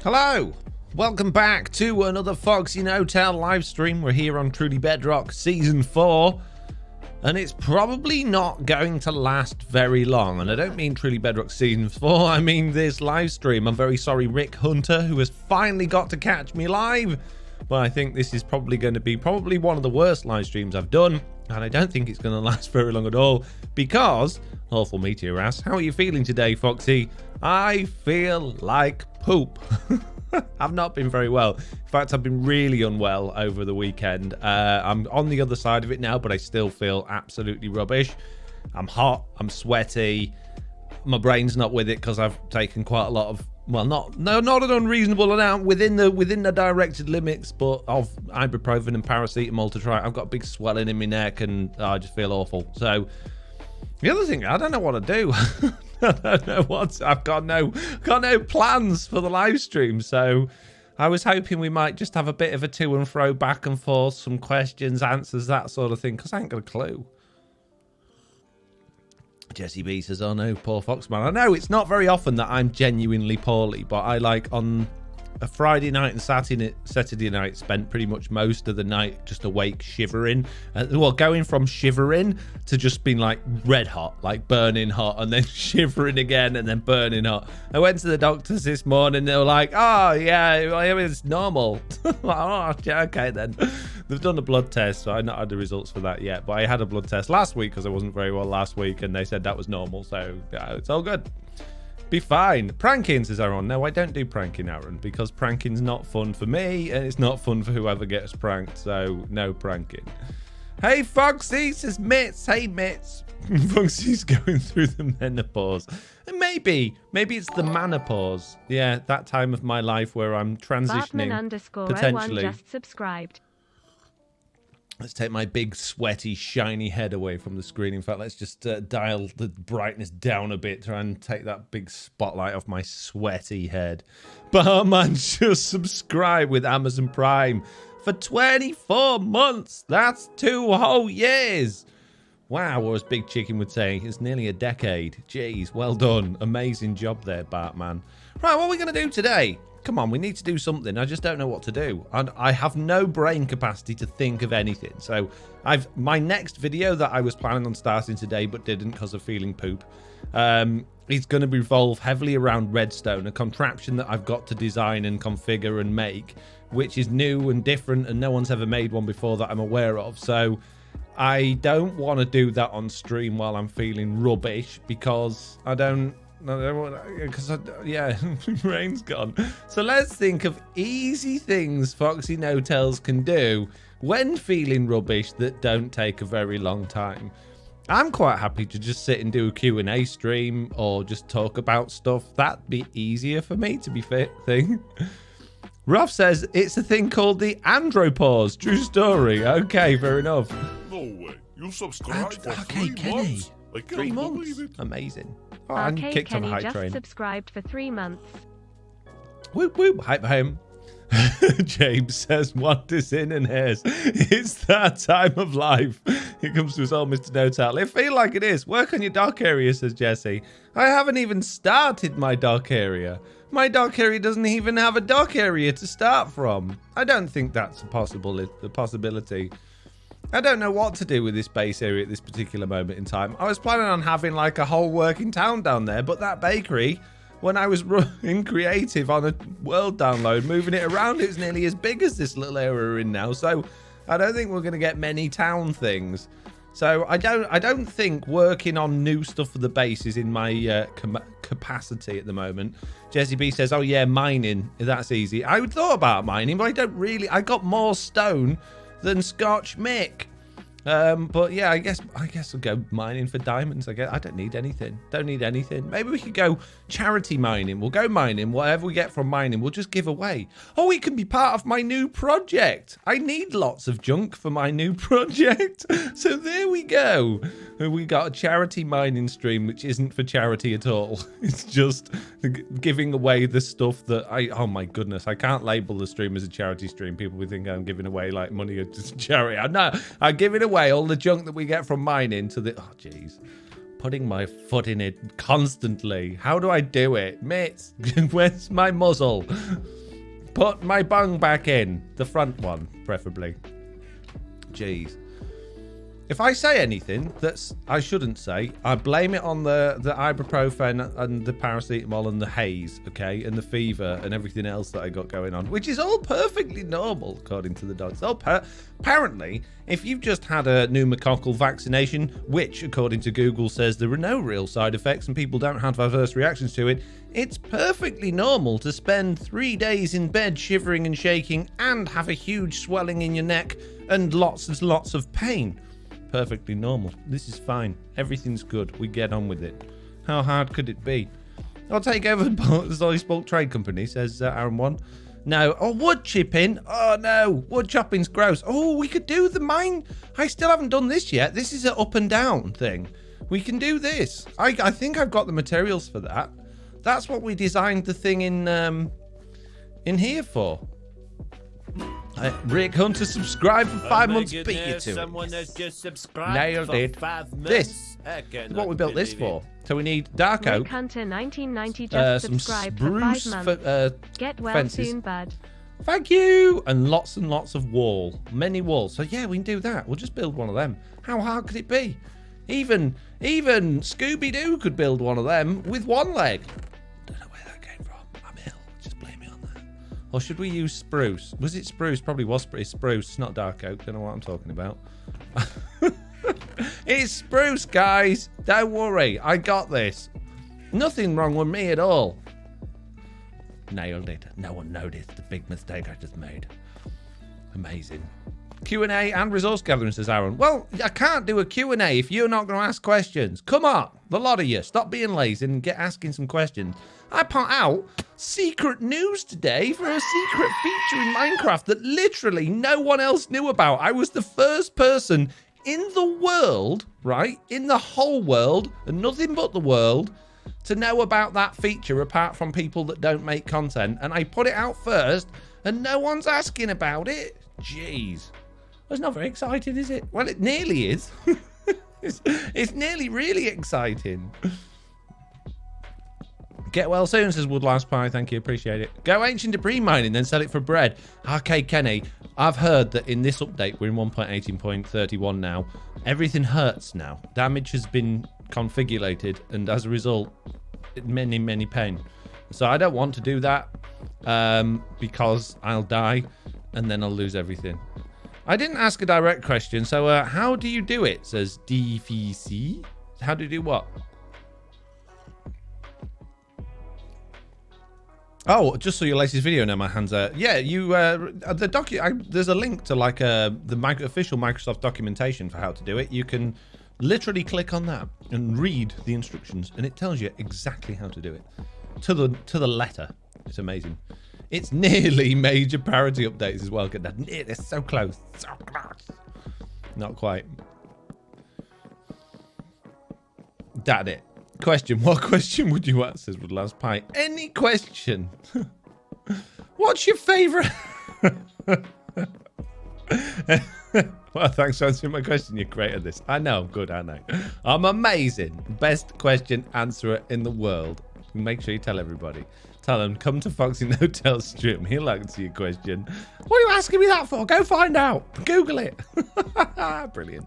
Hello, welcome back to another Foxy No Tail live stream. We're here on Truly Bedrock Season 4, and it's probably not going to last very long. And I don't mean Truly Bedrock Season 4, I mean this live stream. I'm very sorry, Rick Hunter, who has finally got to catch me live. But I think this is probably going to be one of the worst live streams I've done. And I don't think it's going to last very long at all because, awful meteor ass, how are you feeling today, Foxy? I feel like poop. I've not been very well. In fact, I've been really unwell over the weekend. I'm on the other side of it now, but I still feel absolutely rubbish. I'm hot. I'm sweaty. My brain's not with it because I've taken quite a lot of, well, not an unreasonable amount within the directed limits, but of ibuprofen and paracetamol to try. I've got a big swelling in my neck, and I just feel awful. So the other thing, I don't know what to do. I don't know what. I've got no plans for the live stream. So I was hoping we might just have a bit of a to and fro, back and forth, some questions, answers, that sort of thing, because I ain't got a clue. Jesse B says, oh no, poor Foxman. I know it's not very often that I'm genuinely poorly, but I like on a Friday night and Saturday night spent pretty much most of the night just awake shivering. Well, going from shivering to just being like red hot, like burning hot, and then shivering again and then burning hot. I went to the doctors this morning. They were like, oh yeah, it's normal. Oh, okay then. They've done a blood test, so I've not had the results for that yet. But I had a blood test last week because I wasn't very well last week, and they said that was normal. So yeah, it's all good. Be fine. Pranking, says Aaron. No, I don't do pranking, Aaron, because pranking's not fun for me, and it's not fun for whoever gets pranked, so no pranking. Hey, Foxy, says Mitz. Hey, Mitz. Foxy's going through the menopause. And maybe it's the manopause. Yeah, that time of my life where I'm transitioning. Potentially. Just subscribed. Let's take my big, sweaty, shiny head away from the screen. In fact, let's just dial the brightness down a bit, try and take that big spotlight off my sweaty head. Barman just subscribed with Amazon Prime for 24 months. That's 2 whole years. Wow, or as Big Chicken would say, it's nearly a decade. Jeez, well done. Amazing job there, Batman. Right, what are we going to do today? Come on, we need to do something. I just don't know what to do. And I have no brain capacity to think of anything. So my next video that I was planning on starting today but didn't because of feeling poop, is going to revolve heavily around Redstone, a contraption that I've got to design and configure and make, which is new and different and no one's ever made one before that I'm aware of. So I don't want to do that on stream while I'm feeling rubbish because I don't... because yeah, brain's gone. So let's think of easy things Foxy No Tails can do when feeling rubbish that don't take a very long time. I'm quite happy to just sit and do a Q&A stream or just talk about stuff. That'd be easier for me, to be fair thing. Ruff says it's a thing called the andropause. True story. Okay, fair enough. No way. You subscribed for okay, 3 Kenny. months? I can't 3 months. believe it. Amazing. Oh, I'm kicked Kenny off a hype just train. subscribed for 3 months. Whoop whoop, hype home. James says, what is in and hairs? It's that time of life. It comes to us all, Mr. No Tail. I feel like it is. Work on your dock area, says Jesse. I haven't even started my dock area. My dock area doesn't even have a dock area to start from. I don't think that's a possibility. I don't know what to do with this base area at this particular moment in time. I was planning on having like a whole working town down there, but that bakery, when I was running creative on a world download, moving it around, it was nearly as big as this little area we're in now. So I don't think we're going to get many town things. So I don't think working on new stuff for the base is in my capacity at the moment. Jesse B says, oh yeah, mining, that's easy. I thought about mining, but I don't really. I got more stone than Scotch Mick. But yeah, I guess I'll go mining for diamonds. I don't need anything. Maybe we could go charity mining. We'll go mining. Whatever we get from mining, we'll just give away. Oh, it can be part of my new project. I need lots of junk for my new project. So there we go. We got a charity mining stream, which isn't for charity at all. It's just giving away the stuff that oh my goodness, I can't label the stream as a charity stream. People would think I'm giving away like money to charity. I'm giving away all the junk that we get from mining to the... Oh, jeez. Putting my foot in it constantly. How do I do it? Mates, where's my muzzle? put my bung back in. The front one, preferably. Jeez. If I say anything that's I shouldn't say, I blame it on the ibuprofen and the paracetamol and the haze, okay, and the fever and everything else that I got going on, which is all perfectly normal, according to the docs. Apparently, if you've just had a pneumococcal vaccination, which, according to Google, says there are no real side effects and people don't have adverse reactions to it, it's perfectly normal to spend 3 days in bed shivering and shaking and have a huge swelling in your neck and lots and lots of pain. Perfectly normal. This is fine. Everything's good. We get on with it. How hard could it be? I'll take over the Zolly's Bulk Trade Company, says Aaron 1. No. Oh, wood chipping. Oh, no. Wood chopping's gross. Oh, we could do the mine. I still haven't done this yet. This is an up and down thing. We can do this. I think I've got the materials for that. That's what we designed the thing in here for. Rick Hunter subscribed for 5 months. Beat you to someone it. has just subscribed Nailed for it. 5 months. This is what we built this for. So we need dark oak, Rick Hunter 1990 just some subscribed for 5 spruce months. Get well fences. soon, bud. Thank you, and lots of wall, many walls. So yeah, we can do that. We'll just build one of them. How hard could it be? Even Scooby-Doo could build one of them with one leg. Don't know where that came from. I'm ill. Just blame me on that. Or should we use spruce? Was it spruce? Probably was spruce, not dark oak. Don't know what I'm talking about. It's spruce, guys. Don't worry. I got this. Nothing wrong with me at all. Nailed it. No one noticed the big mistake I just made. Amazing. Q&A and resource gathering, says Aaron. Well, I can't do a Q&A if you're not going to ask questions. Come on, the lot of you. Stop being lazy and get asking some questions. I put out secret news today for a secret feature in Minecraft that literally no one else knew about. I was the first person in the world, right, in the whole world, and nothing but the world, to know about that feature apart from people that don't make content. And I put it out first, and no one's asking about it. Jeez. That's not very exciting, is it? Well, it nearly is. It's nearly really exciting. Get well soon, says Woodlast Pie. Thank you, appreciate it. Go ancient debris mining, then sell it for bread. Arcade Kenny, I've heard that in this update, we're in 1.18.31 now, everything hurts now. Damage has been configurated, and as a result, many pain. So I don't want to do that because I'll die, and then I'll lose everything. I didn't ask a direct question, so how do you do it? Says DVC. How do you do what? Oh, just saw your latest video now, my hands are... Yeah, you... there's a link to like the official Microsoft documentation for how to do it. You can literally click on that and read the instructions, and it tells you exactly how to do it. To the letter. It's amazing. It's nearly major parity updates as well. It's so close. So close. Not quite. That it. Question. What question would you ask? Says Woodlast Pie. Any question. What's your favourite? Well, thanks for answering my question. You're great at this. I know. I'm good, aren't I? I'm amazing. Best question answerer in the world. Make sure you tell everybody. Tell them, come to Foxy No Tail stream. He'll answer your question. What are you asking me that for? Go find out. Google it. Brilliant.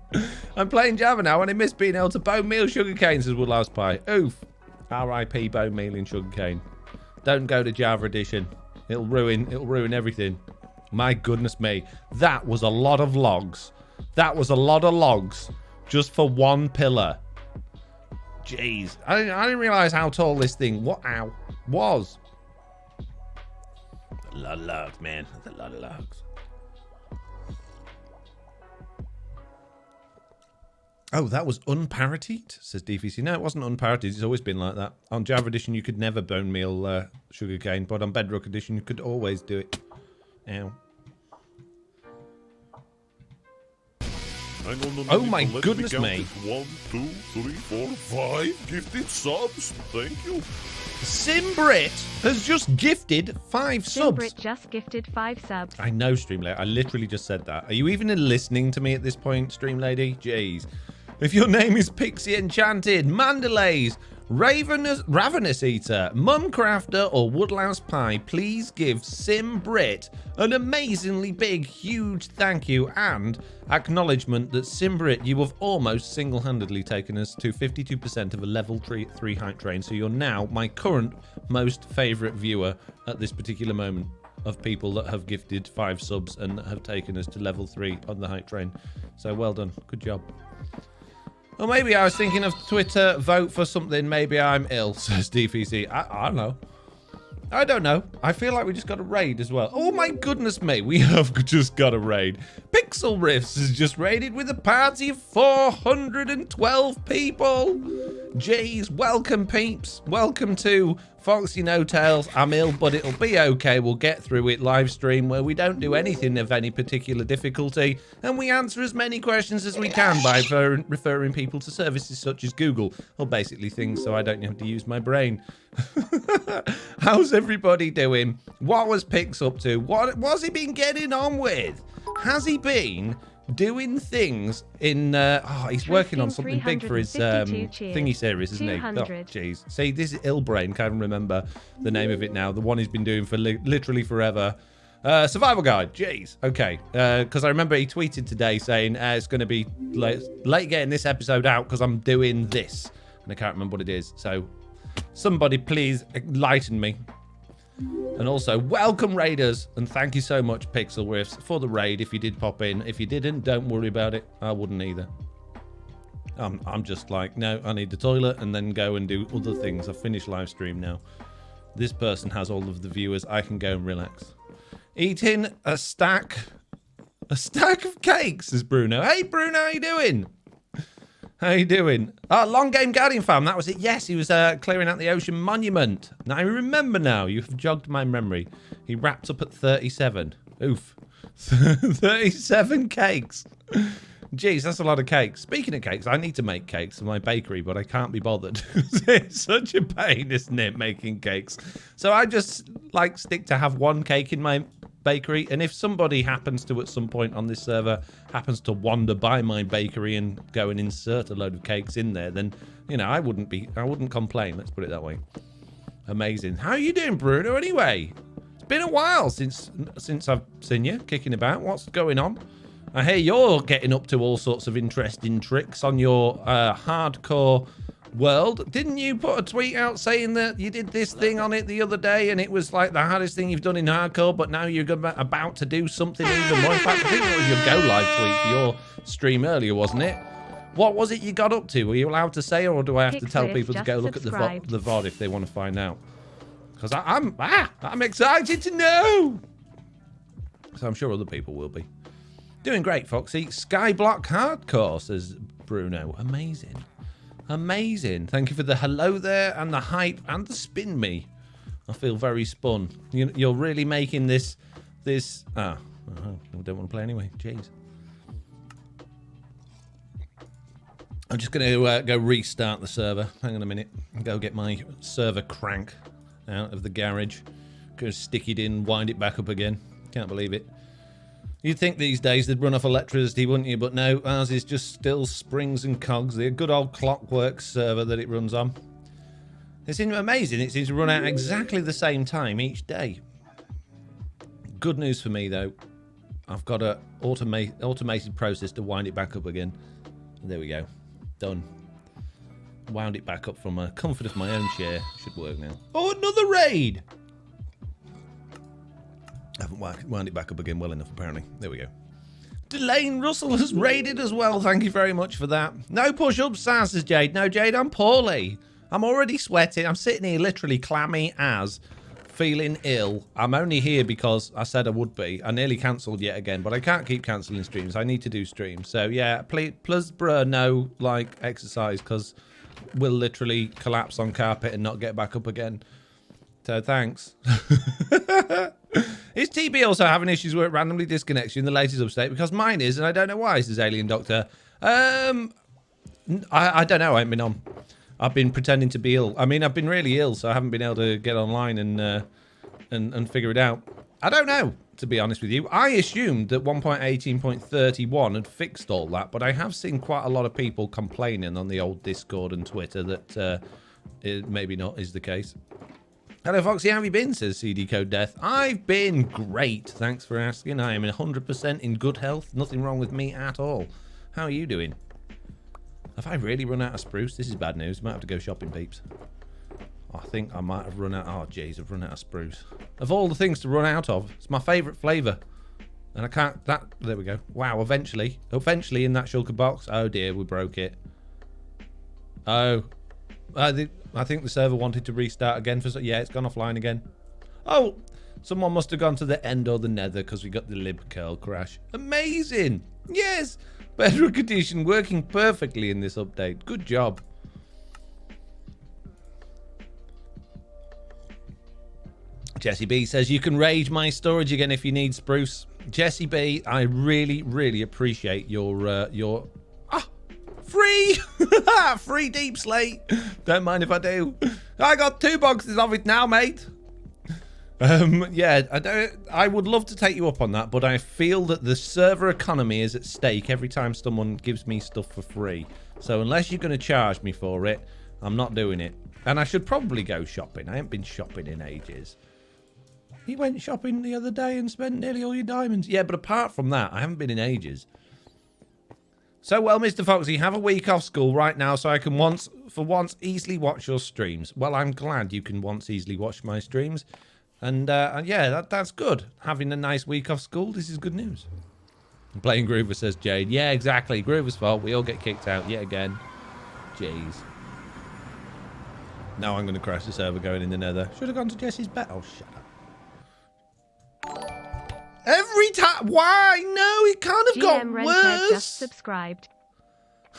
I'm playing Java now and I miss being able to bone meal sugarcane, says Woodlouse Pie. Oof. R.I.P. bone meal and sugarcane. Don't go to Java edition. It'll ruin everything. My goodness me. That was a lot of logs. That was a lot of logs just for one pillar. Jeez. I didn't realize how tall this thing was. A lot of logs, man. That's a lot of logs. Oh, that was unparitied, says DVC. No, it wasn't unparitied. It's always been like that. On Java Edition, you could never bone meal sugarcane, but on Bedrock Edition, you could always do it. Ow. Oh my goodness me. 1, 2, 3, 4, 5 gifted subs. Thank you. Simbrit has just gifted 5 subs. Simbrit just gifted 5 subs. I know, Streamlady. I literally just said that. Are you even listening to me at this point, Streamlady? Jeez. If your name is Pixie Enchanted, Mandalays, Ravenous Eater, Mumcrafter or Woodlouse Pie, please give Sim Brit an amazingly big, huge thank you and acknowledgement that Sim Brit, you have almost single-handedly taken us to 52% of a level 3 hype train. So you're now my current most favourite viewer at this particular moment of people that have gifted 5 subs and have taken us to level 3 on the hype train. So well done. Good job. Or maybe I was thinking of Twitter, vote for something. Maybe I'm ill, says DVC. I don't know. I don't know. I feel like we just got a raid as well. Oh my goodness me, we have just got a raid. Pixelriffs has just raided with a party of 412 people. Jeez, welcome peeps. Welcome to Foxy No Tails. I'm ill, but it'll be okay. We'll get through it. Live stream where we don't do anything of any particular difficulty, and we answer as many questions as we can by referring people to services such as Google, or basically things so I don't have to use my brain. How's everybody doing? What was Pix up to? What's he been getting on with? Has he been doing things in he's working on something big for his thingy series, isn't he? Oh jeez. See, this is ill brain, can't remember the name of it now. The one he's been doing for literally forever. Survival guide. Jeez. Okay. Because I remember he tweeted today saying it's going to be late getting this episode out because I'm doing this, and I can't remember what it is. So somebody please enlighten me. And also, welcome raiders, and thank you so much, Pixelriffs, for the raid if you did pop in. If you didn't, don't worry about it. I wouldn't either. I'm just like, no, I need the toilet and then go and do other things. I've finished live stream now. This person has all of the viewers. I can go and relax. Eating a stack of cakes, says Bruno. Hey, Bruno, how you doing? How you doing? Long Game Guardian fam, that was it. Yes, he was clearing out the ocean monument. Now I remember now. You have jogged my memory. He wrapped up at 37. Oof. 37 cakes. Jeez, that's a lot of cakes. Speaking of cakes, I need to make cakes in my bakery, but I can't be bothered. It's such a pain, isn't it, making cakes? So I just stick to have one cake in my bakery, and if somebody happens to at some point on this server happens to wander by my bakery and go and insert a load of cakes in there, then I wouldn't complain. Let's put it that way. Amazing. How are you doing, Bruno? Anyway, it's been a while since I've seen you kicking about. What's going on? I hear you're getting up to all sorts of interesting tricks on your hardcore world. Didn't you put a tweet out saying that you did this thing on it the other day and it was like the hardest thing you've done in hardcore, but now you're about to do something even more? In fact, I think it was your go live tweet for your stream earlier, wasn't it? What was it you got up to? Were you allowed to say, or do I have to tell people to go look at the VOD if they want to find out? Because I'm excited to know. So I'm sure other people will be. Doing great, Foxy. Skyblock Hardcore, says Bruno. Amazing. Amazing. Thank you for the hello there and the hype and the spin me. I feel very spun. You're really making this. I don't want to play anyway. Jeez. I'm just going to go restart the server. Hang on a minute. Go get my server crank out of the garage. Go stick it in, wind it back up again. Can't believe it. You'd think these days they'd run off electricity, wouldn't you? But no, ours is just still springs and cogs. The good old clockwork server that it runs on. It's amazing. It seems to run out exactly the same time each day. Good news for me, though. I've got an automated process to wind it back up again. There we go. Done. Wound it back up from a comfort of my own chair. Should work now. Oh, another raid! I haven't wound it back up again well enough, apparently. There we go. Delane Russell has raided as well. Thank you very much for that. No push-ups, says Jade. No, Jade, I'm poorly. I'm already sweating. I'm sitting here literally clammy as, feeling ill. I'm only here because I said I would be. I nearly cancelled yet again, but I can't keep cancelling streams. I need to do streams. So, yeah, please, bruh, no, exercise, because we'll literally collapse on carpet and not get back up again. So, thanks. Is TB also having issues where it randomly disconnects you in the latest update? Because mine is, and I don't know why, says Alien Doctor. I don't know. I haven't been on. I've been pretending to be ill. I mean, I've been really ill, so I haven't been able to get online and figure it out. I don't know, to be honest with you. I assumed that 1.18.31 had fixed all that, but I have seen quite a lot of people complaining on the old Discord and Twitter that it maybe not is the case. Hello, Foxy. How have you been? Says CD Code Death. I've been great. Thanks for asking. I am 100% in good health. Nothing wrong with me at all. How are you doing? Have I really run out of spruce? This is bad news. Might have to go shopping, peeps. I think I might have run out. Oh, jeez, I've run out of spruce. Of all the things to run out of, it's my favourite flavour. And I can't... There we go. Wow, eventually in that shulker box. Oh, dear, we broke it. Oh. I think the server wanted to restart again for... Yeah, it's gone offline again. Oh, someone must have gone to the end or the nether because we got the lib curl crash. Amazing. Yes. Bedrock Edition working perfectly in this update. Good job. Jesse B says, you can rage my storage again if you need spruce. Jesse B, I really, really appreciate your free! Free deep slate. Don't mind if I do. I got 2 boxes of it now, mate. Yeah, I would love to take you up on that, but I feel that the server economy is at stake every time someone gives me stuff for free. So unless you're going to charge me for it, I'm not doing it. And I should probably go shopping. I haven't been shopping in ages. You went shopping the other day and spent nearly all your diamonds. Yeah, but apart from that, I haven't been in ages. So, well, Mr. Foxy, have a week off school right now so I can for once easily watch your streams. Well, I'm glad you can once easily watch my streams. And yeah, that's good. Having a nice week off school, this is good news. Playing Groover, says Jade. Yeah, exactly. Groover's fault. We all get kicked out yet again. Jeez. Now I'm going to crash the server going in the nether. Should have gone to Jesse's bed. Oh, shut up. Every time. Why? No, it kind of got worse. Just subscribed.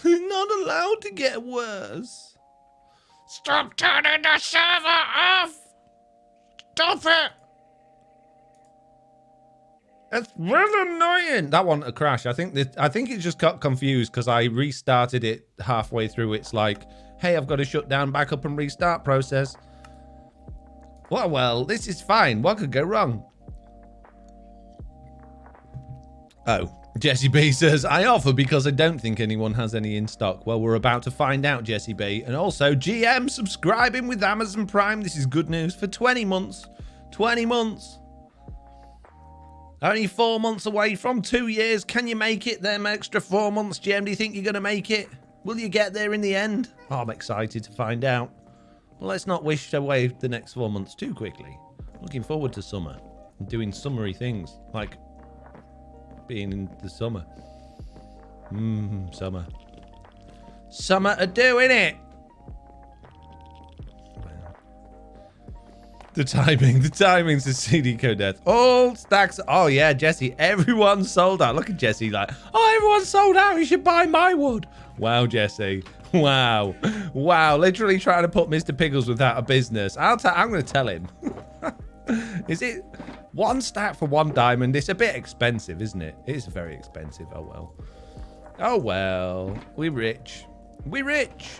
Not allowed to get worse. Stop turning the server off. Stop it. It's really annoying. That one a crash. I think it just got confused because I restarted it halfway through. It's like, hey, I've got to shut down, back up, and restart process. Well, this is fine. What could go wrong? Oh, Jesse B says, I offer because I don't think anyone has any in stock. Well, we're about to find out, Jesse B. And also, GM subscribing with Amazon Prime. This is good news for 20 months. 20 months. Only 4 months away from 2 years. Can you make it them extra 4 months, GM? Do you think you're going to make it? Will you get there in the end? Oh, I'm excited to find out. Well, let's not wish away the next 4 months too quickly. Looking forward to summer. And doing summery things. Like being in the summer. Summer. Summer are doing it. The timing's a CD code death. All stacks. Oh yeah, Jesse, everyone's sold out. Look at Jesse like, oh, everyone's sold out. You should buy my wood. Wow, Jesse. Wow. Wow. Literally trying to put Mr. Pickles without a business. I'm going to tell him. Is it 1 stack for 1 diamond? It's a bit expensive, isn't it? It is very expensive. Oh, well. Oh, well. We rich. We rich.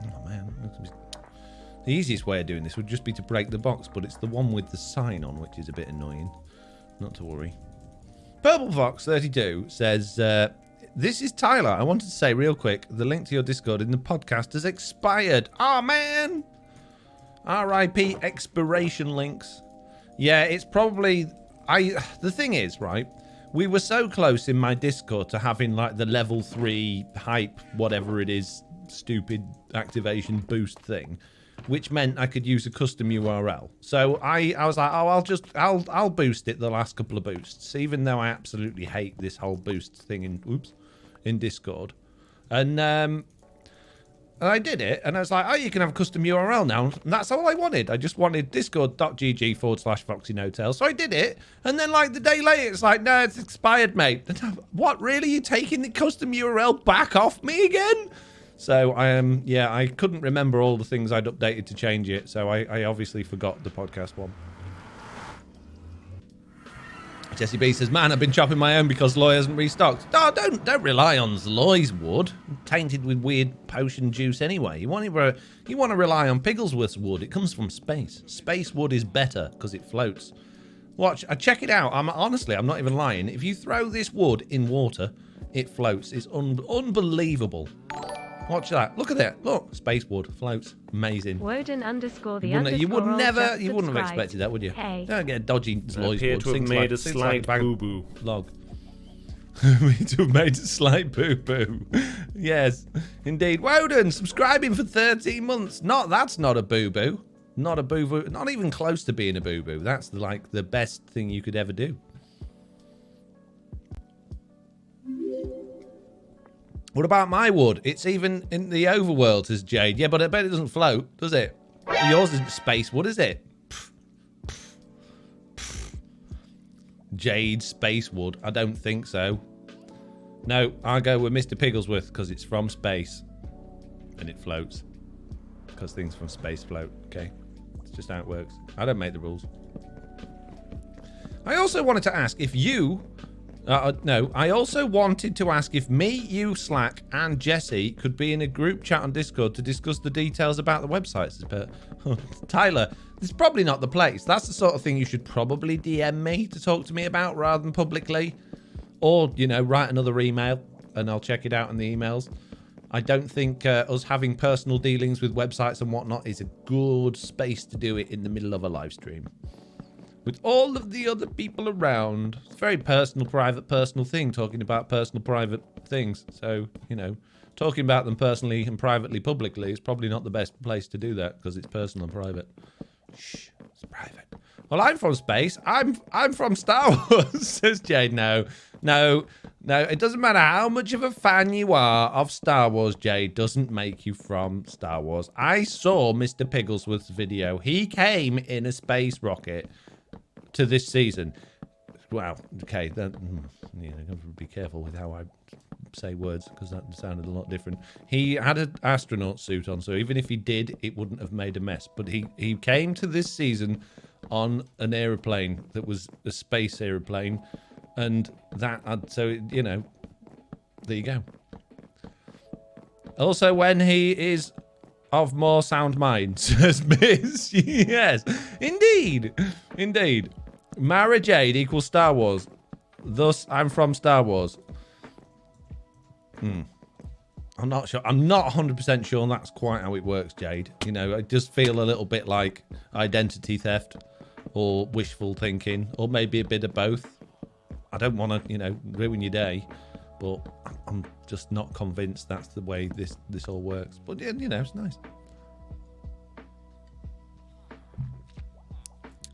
Oh, man. The easiest way of doing this would just be to break the box, but it's the one with the sign on, which is a bit annoying. Not to worry. Purple Fox 32 says, this is Tyler. I wanted to say real quick, the link to your Discord in the podcast has expired. Oh, man. RIP expiration links. Yeah, it's probably... The thing is, right, we were so close in my Discord to having, like, the level 3 hype, whatever it is, stupid activation boost thing, which meant I could use a custom URL. So I was like, oh, I'll boost it the last couple of boosts, even though I absolutely hate this whole boost thing in Discord. And I did it, and I was like, oh, you can have a custom URL now. And that's all I wanted. I just wanted discord.gg/FoxyNoTail. So I did it, and then, like, the day later, it's like, no, it's expired, mate. What, really? You taking the custom URL back off me again? So, yeah, I couldn't remember all the things I'd updated to change it, so I obviously forgot the podcast one. Jesse B says, man, I've been chopping my own because Loy hasn't restocked. Oh, don't rely on Loy's wood. Tainted with weird potion juice anyway. You want to rely on Pigglesworth's wood. It comes from space. Space wood is better because it floats. Watch, check it out. Honestly, I'm not even lying. If you throw this wood in water, it floats. It's unbelievable. Watch that. Look at that. Look, space wood floats. Amazing. WARDEN underscore the You would underscore never, just you wouldn't have subscribed. expected that, would you? Hey. Don't get a dodgy Lloyd's Appear wood. to have Things made like- a things slight like boo-boo. log. Me to have made a slight boo-boo. Yes, indeed. Woden, subscribing for 13 months. That's not a boo-boo. Not a boo-boo. Not even close to being a boo-boo. That's like the best thing you could ever do. What about my wood? It's even in the overworld as jade. Yeah, but I bet it doesn't float, does it? Yours isn't space wood, is it? Jade space wood. I don't think so. No, I go with Mr. Pigglesworth because it's from space and it floats. Because things from space float. Okay, it's just how it works. I don't make the rules. I also wanted to ask if you. I also wanted to ask if me, you, Slack, and Jesse could be in a group chat on Discord to discuss the details about the websites. Tyler, it's probably not the place. That's the sort of thing you should probably DM me to talk to me about rather than publicly. Or, you know, write another email and I'll check it out in the emails. I don't think us having personal dealings with websites and whatnot is a good space to do it in the middle of a live stream. With all of the other people around. It's a very personal, personal thing, talking about personal, private things. So, you know, talking about them personally and privately, publicly is probably not the best place to do that because it's personal and private. Shh, it's private. Well, I'm from space. I'm from Star Wars, says Jade. No, it doesn't matter how much of a fan you are of Star Wars, Jade, doesn't make you from Star Wars. I saw Mr. Pigglesworth's video. He came in a space rocket to this season. Wow. Okay. Then, you know, I have to be careful with how I say words because that sounded a lot different. He had an astronaut suit on, so even if he did, it wouldn't have made a mess. But he came to this season on an aeroplane that was a space aeroplane, and that so you know, there you go. Also, when he is of more sound mind, says Miss. Yes, indeed. Mara Jade equals Star Wars. Thus, I'm from Star Wars. I'm not sure. I'm not 100% sure that's quite how it works, Jade. You know, I just feel a little bit like identity theft or wishful thinking or maybe a bit of both. I don't want to, you know, ruin your day, but I'm just not convinced that's the way this all works. But, you know, it's nice.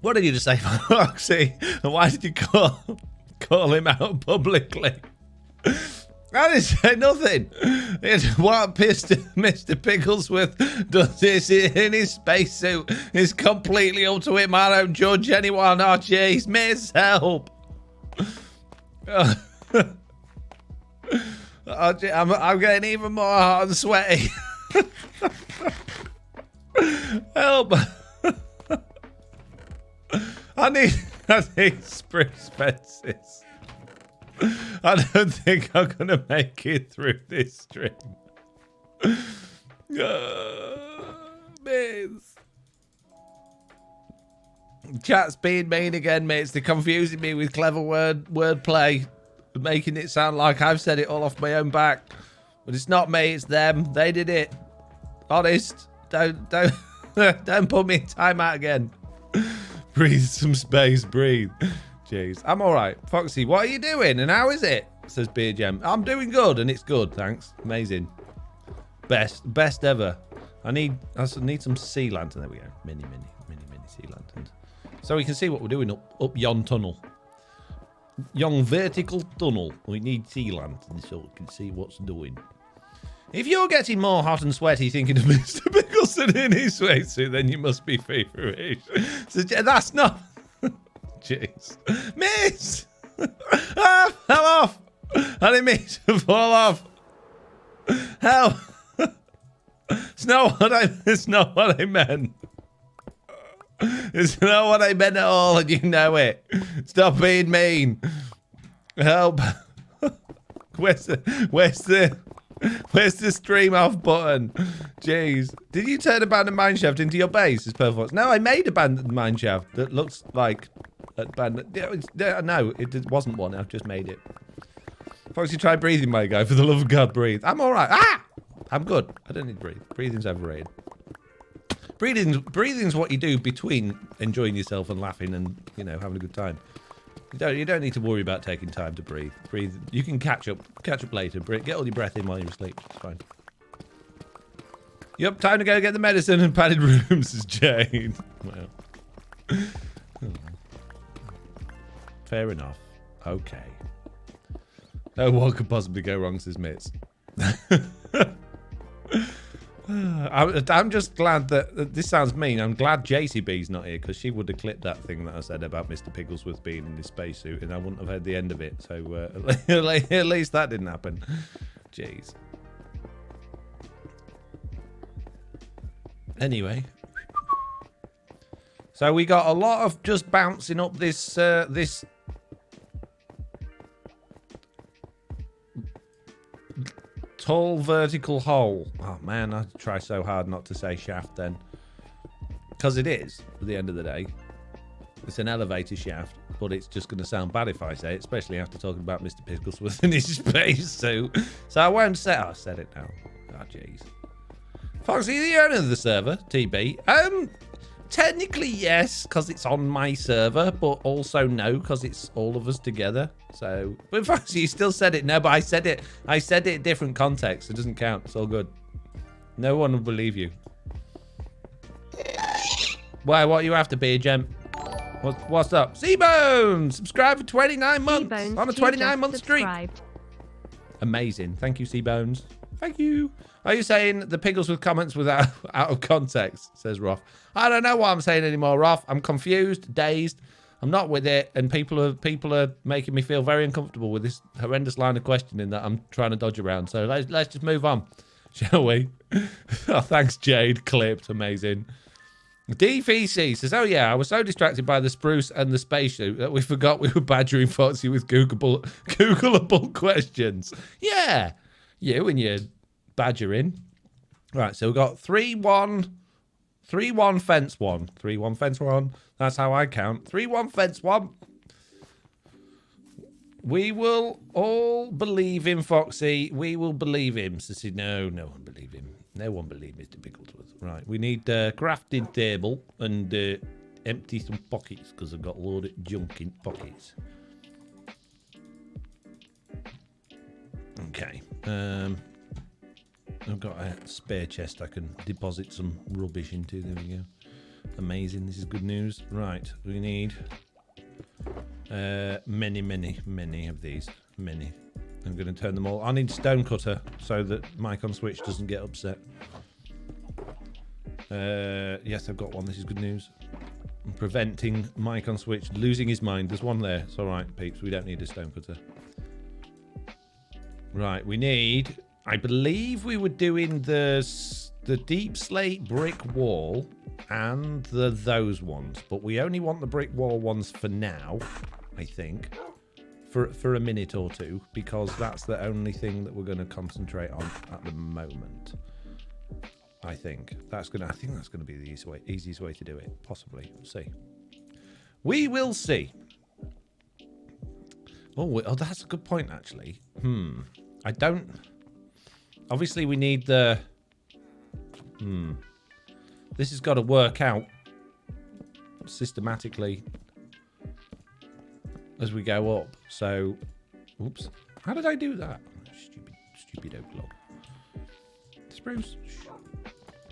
What did you just say, Foxy? Why did you call him out publicly? I didn't say nothing. It's what Mr. Pigglesworth does this in his spacesuit is completely up to him. I don't judge anyone. Oh, jeez, miss, help. I'm getting even more hot and sweaty. Help. I need spruce fences. I don't think I'm going to make it through this stream. Mates. Chat's being mean again, mates. They're confusing me with clever wordplay, making it sound like I've said it all off my own back. But it's not me, it's them. They did it. Honest. Don't put me in timeout again. Breathe some space, breathe. Jeez, I'm all right. Foxy, what are you doing and how is it? Says Beer Gem. I'm doing good and it's good, thanks. Amazing. Best ever. I need some sea lantern. There we go. Mini sea lanterns. So we can see what we're doing up yon tunnel. Yon vertical tunnel. We need sea lanterns so we can see what's doing. If you're getting more hot and sweaty thinking of Mr. Pickleson in his spacesuit, then you must be feverish. So that's not... Jeez. Miss! Ah, fell off! I didn't mean to fall off. Help! It's not what I meant. It's not what I meant at all, and you know it. Stop being mean. Help. Where's the stream off button? Jeez. Did you turn abandoned mineshaft into your base? Is perfect. No, I made abandoned mineshaft that looks like abandoned. No, it wasn't one. I've just made it. Foxy, try breathing, my guy. For the love of God, breathe. I'm all right. Ah! I'm good. I don't need to breathe. Breathing's overrated. Breathing's what you do between enjoying yourself and laughing and, you know, having a good time. You don't need to worry about taking time to breathe. Breathe. You can catch up later. Get all your breath in while you're asleep. It's fine. Yep, time to go get the medicine and padded rooms, says Jane. Well. Fair enough. Okay. Oh, what could possibly go wrong, says Mitz. I'm just glad that this sounds mean. I'm glad JCB's not here because she would have clipped that thing that I said about Mr. Pigglesworth being in his spacesuit, and I wouldn't have heard the end of it. So at least that didn't happen. Jeez. Anyway, so we got a lot of just bouncing up this this tall vertical hole. Oh man, I try so hard not to say shaft then, because it is. At the end of the day, it's an elevator shaft, but it's just going to sound bad if I say it, especially after talking about Mr. Pigglesworth and his spacesuit. So I won't say. I said it now. Oh jeez. Foxy, the owner of the server, TB. Technically yes, because it's on my server, but also no, because it's all of us together. So, but Foxy, you still said it. No, but I said it in different context. It doesn't count. It's all good. No one will believe you. Why? What you after, Beer Gem? What's up? Seabone, subscribe for 29 months on a 29-month streak. Amazing. Thank you, Seabones. Thank you. Are you saying the Pigglesworth comments without out of context? Says Roth. I don't know what I'm saying anymore, Roth. I'm confused, dazed. I'm not with it, and people are making me feel very uncomfortable with this horrendous line of questioning that I'm trying to dodge around. So let's just move on, shall we? Oh, thanks, Jade. Clipped. Amazing. DVC says, oh yeah, I was so distracted by the spruce and the spacesuit that we forgot we were badgering Foxy with Googleable questions. Yeah, you and your badgering. Right, so we've got 3-1 fence 1. 3-1 fence 1. That's how I count. 3-1 fence 1. We will all believe in Foxy. We will believe him. So see, no one believe him. No one believe Mr. Pigglesworth. Right, we need a crafting table and empty some pockets because I've got a load of junk in pockets. Okay. I've got a spare chest I can deposit some rubbish into. There we go. Amazing. This is good news. Right, we need many of these. Many. I'm going to turn them all. I need stone cutter so that Mike on Switch doesn't get upset. Yes, I've got one. This is good news. I'm preventing Mike on Switch losing his mind. There's one there. It's all right, peeps. We don't need a stone cutter. Right, we need... I believe we were doing the deep slate brick wall and those ones, but we only want the brick wall ones for now, I think, for a minute or two, because that's the only thing that we're going to concentrate on at the moment. I think that's gonna be the easiest way to do it. Possibly, we'll see. We will see. Oh, that's a good point actually. I don't. Obviously, we need the... This has got to work out systematically as we go up. So, oops. How did I do that? Stupid overlog. Spruce.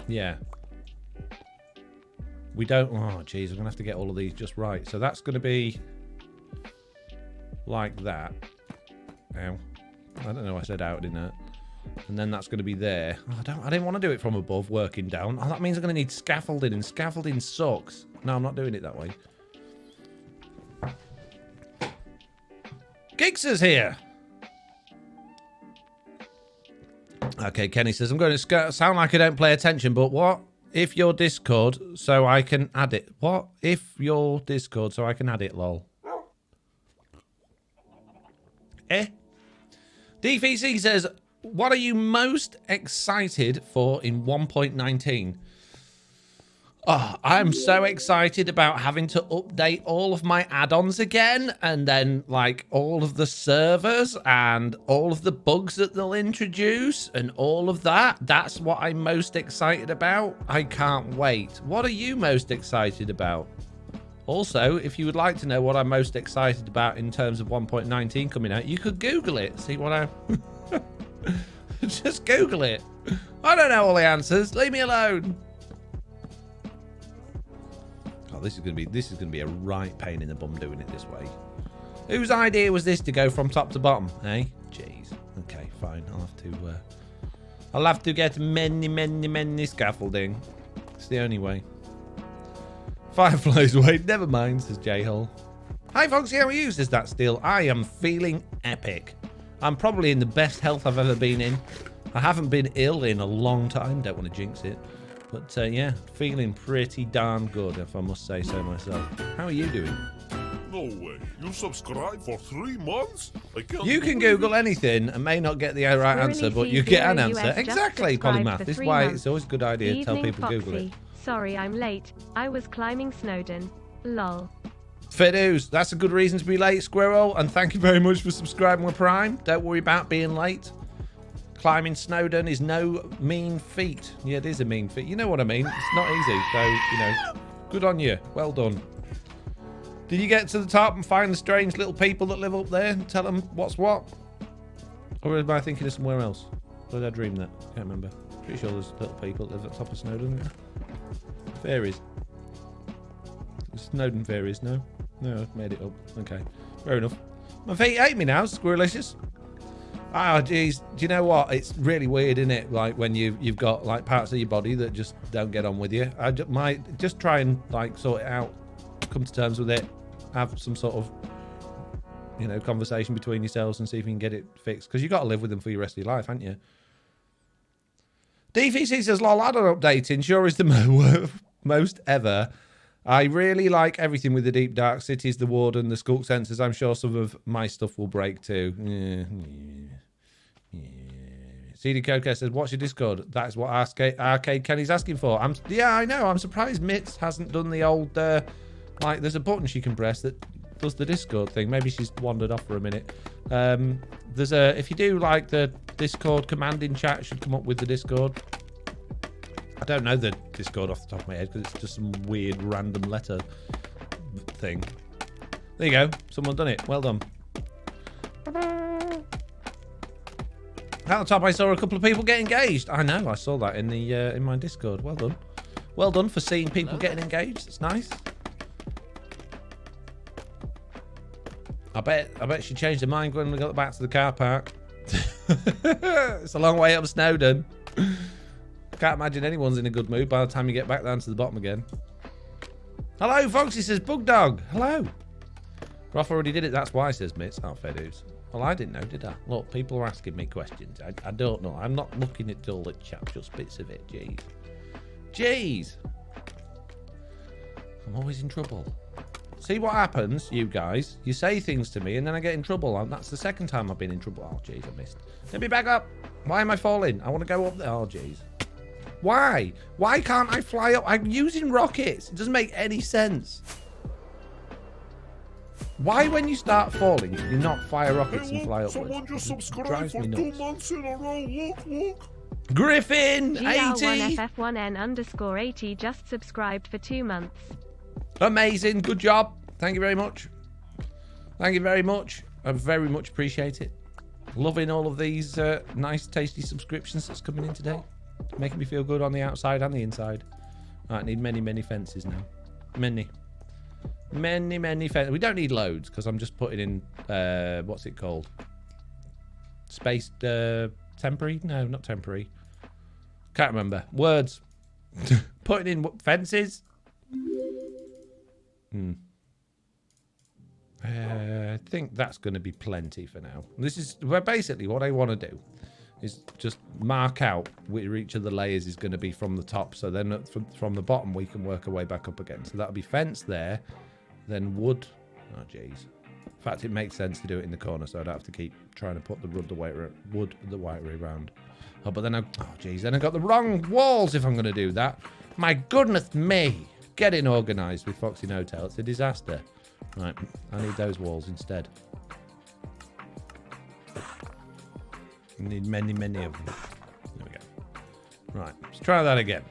Yeah. We don't... Oh, geez. I'm going to have to get all of these just right. So that's going to be like that. Ow. I don't know. I said out, didn't I? And then that's going to be there. Oh, I didn't want to do it from above, working down. Oh, that means I'm going to need scaffolding, and scaffolding sucks. No, I'm not doing it that way. Geeks is here. Okay, Kenny says, I'm going to sound like I don't pay attention, but what if your Discord so I can add it? What if your Discord so I can add it, lol? DVC says, what are you most excited for in 1.19? Oh, I'm so excited about having to update all of my add-ons again, and then like all of the servers and all of the bugs that they'll introduce and all of that. That's what I'm most excited about. I can't wait. What are you most excited about? Also, if you would like to know what I'm most excited about in terms of 1.19 coming out, you could Google it. See what I... Just Google it. I don't know all the answers. Leave me alone. Oh, this is gonna be a right pain in the bum doing it this way. Whose idea was this to go from top to bottom? Eh? Jeez. Okay, fine. I'll have to get many scaffolding. It's the only way. Fireflies away. Never mind, says J-Hole. Hi, Foxy. How are you? Says that still. I am feeling epic. I'm probably in the best health I've ever been in. I haven't been ill in a long time. Don't want to jinx it. But yeah, feeling pretty darn good, if I must say so myself. How are you doing? No way. You subscribed for 3 months? I can't. You can Google anything and may not get the right answer, but you get an answer. Exactly, Polymath. This is why it's always a good idea to tell people to Google it. Sorry, I'm late. I was climbing Snowdon. Lol. Fair dues. That's a good reason to be late, Squirrel. And thank you very much for subscribing with Prime. Don't worry about being late. Climbing Snowdon is no mean feat. Yeah, it is a mean feat. You know what I mean? It's not easy. So, you know, good on you. Well done. Did you get to the top and find the strange little people that live up there and tell them what's what? Or am I thinking of somewhere else? Or did I dream that? Can't remember. Pretty sure there's little people that live at the top of Snowdon. Fairies. Snowdon fairies, no? No, I made it up. Okay, fair enough. My feet hate me now, Squirrelicious. Oh, geez. Do you know what? It's really weird, isn't it? Like when you've got like parts of your body that just don't get on with you. I might just try and like sort it out, come to terms with it, have some sort of, you know, conversation between yourselves and see if you can get it fixed. Because you've got to live with them for your rest of your life, haven't you? DVC says, lol, add-on updating sure is the most ever. I really like everything with the deep dark cities, the warden, the skulk sensors. I'm sure some of my stuff will break too. CD Codeca says, what's your Discord? That's what Arcade Kenny's asking for. Yeah, I know. I'm surprised Mitz hasn't done the old, like, there's a button she can press that does the Discord thing. Maybe she's wandered off for a minute. If you do like the Discord command in chat, it should come up with the Discord. I don't know the Discord off the top of my head because it's just some weird random letter thing. There you go. Someone done it. Well done. At the top, I saw a couple of people get engaged. I know. I saw that in the in my Discord. Well done. Well done for seeing people getting engaged. It's nice. I bet she changed her mind when we got back to the car park. It's a long way up Snowdon. Can't imagine anyone's in a good mood by the time you get back down to the bottom again. Hello, Foxy says Bug Dog. Hello. Roth already did it. That's why, says Mitz. Oh, fair dues. Well, I didn't know, did I? Look, people are asking me questions. I don't know. I'm not looking at all the chat, just bits of it. Jeez. Jeez. I'm always in trouble. See what happens, you guys? You say things to me and then I get in trouble. And that's the second time I've been in trouble. Oh, jeez, I missed. Let me back up. Why am I falling? I want to go up there. Oh, jeez. Why? Why can't I fly up? I'm using rockets. It doesn't make any sense. Why, when you start falling, do you not fire rockets and fly upwards? Someone just subscribed for 2 months in a row. Look. Griffin, 80. GR1FF1N_80 just subscribed for 2 months. Amazing. Good job. Thank you very much. Thank you very much. I very much appreciate it. Loving all of these nice, tasty subscriptions that's coming in today. Making me feel good on the outside and the inside. I need many fences now. Many fences. We don't need loads because I'm just putting in, what's it called? Spaced, temporary? No, not temporary. Can't remember. Words. Putting in fences. I think that's going to be plenty for now. This is basically what I want to do. Is just mark out where each of the layers is going to be from the top. So then from the bottom, we can work our way back up again. So that'll be fence there, then wood. Oh, jeez. In fact, it makes sense to do it in the corner, so I don't have to keep trying to put the wood the right way around. Oh, but then then I got the wrong walls if I'm going to do that. My goodness me. Getting organised with Foxy No-Tail. It's a disaster. Right, I need those walls instead. I need many, many of them. There we go. Right, let's try that again.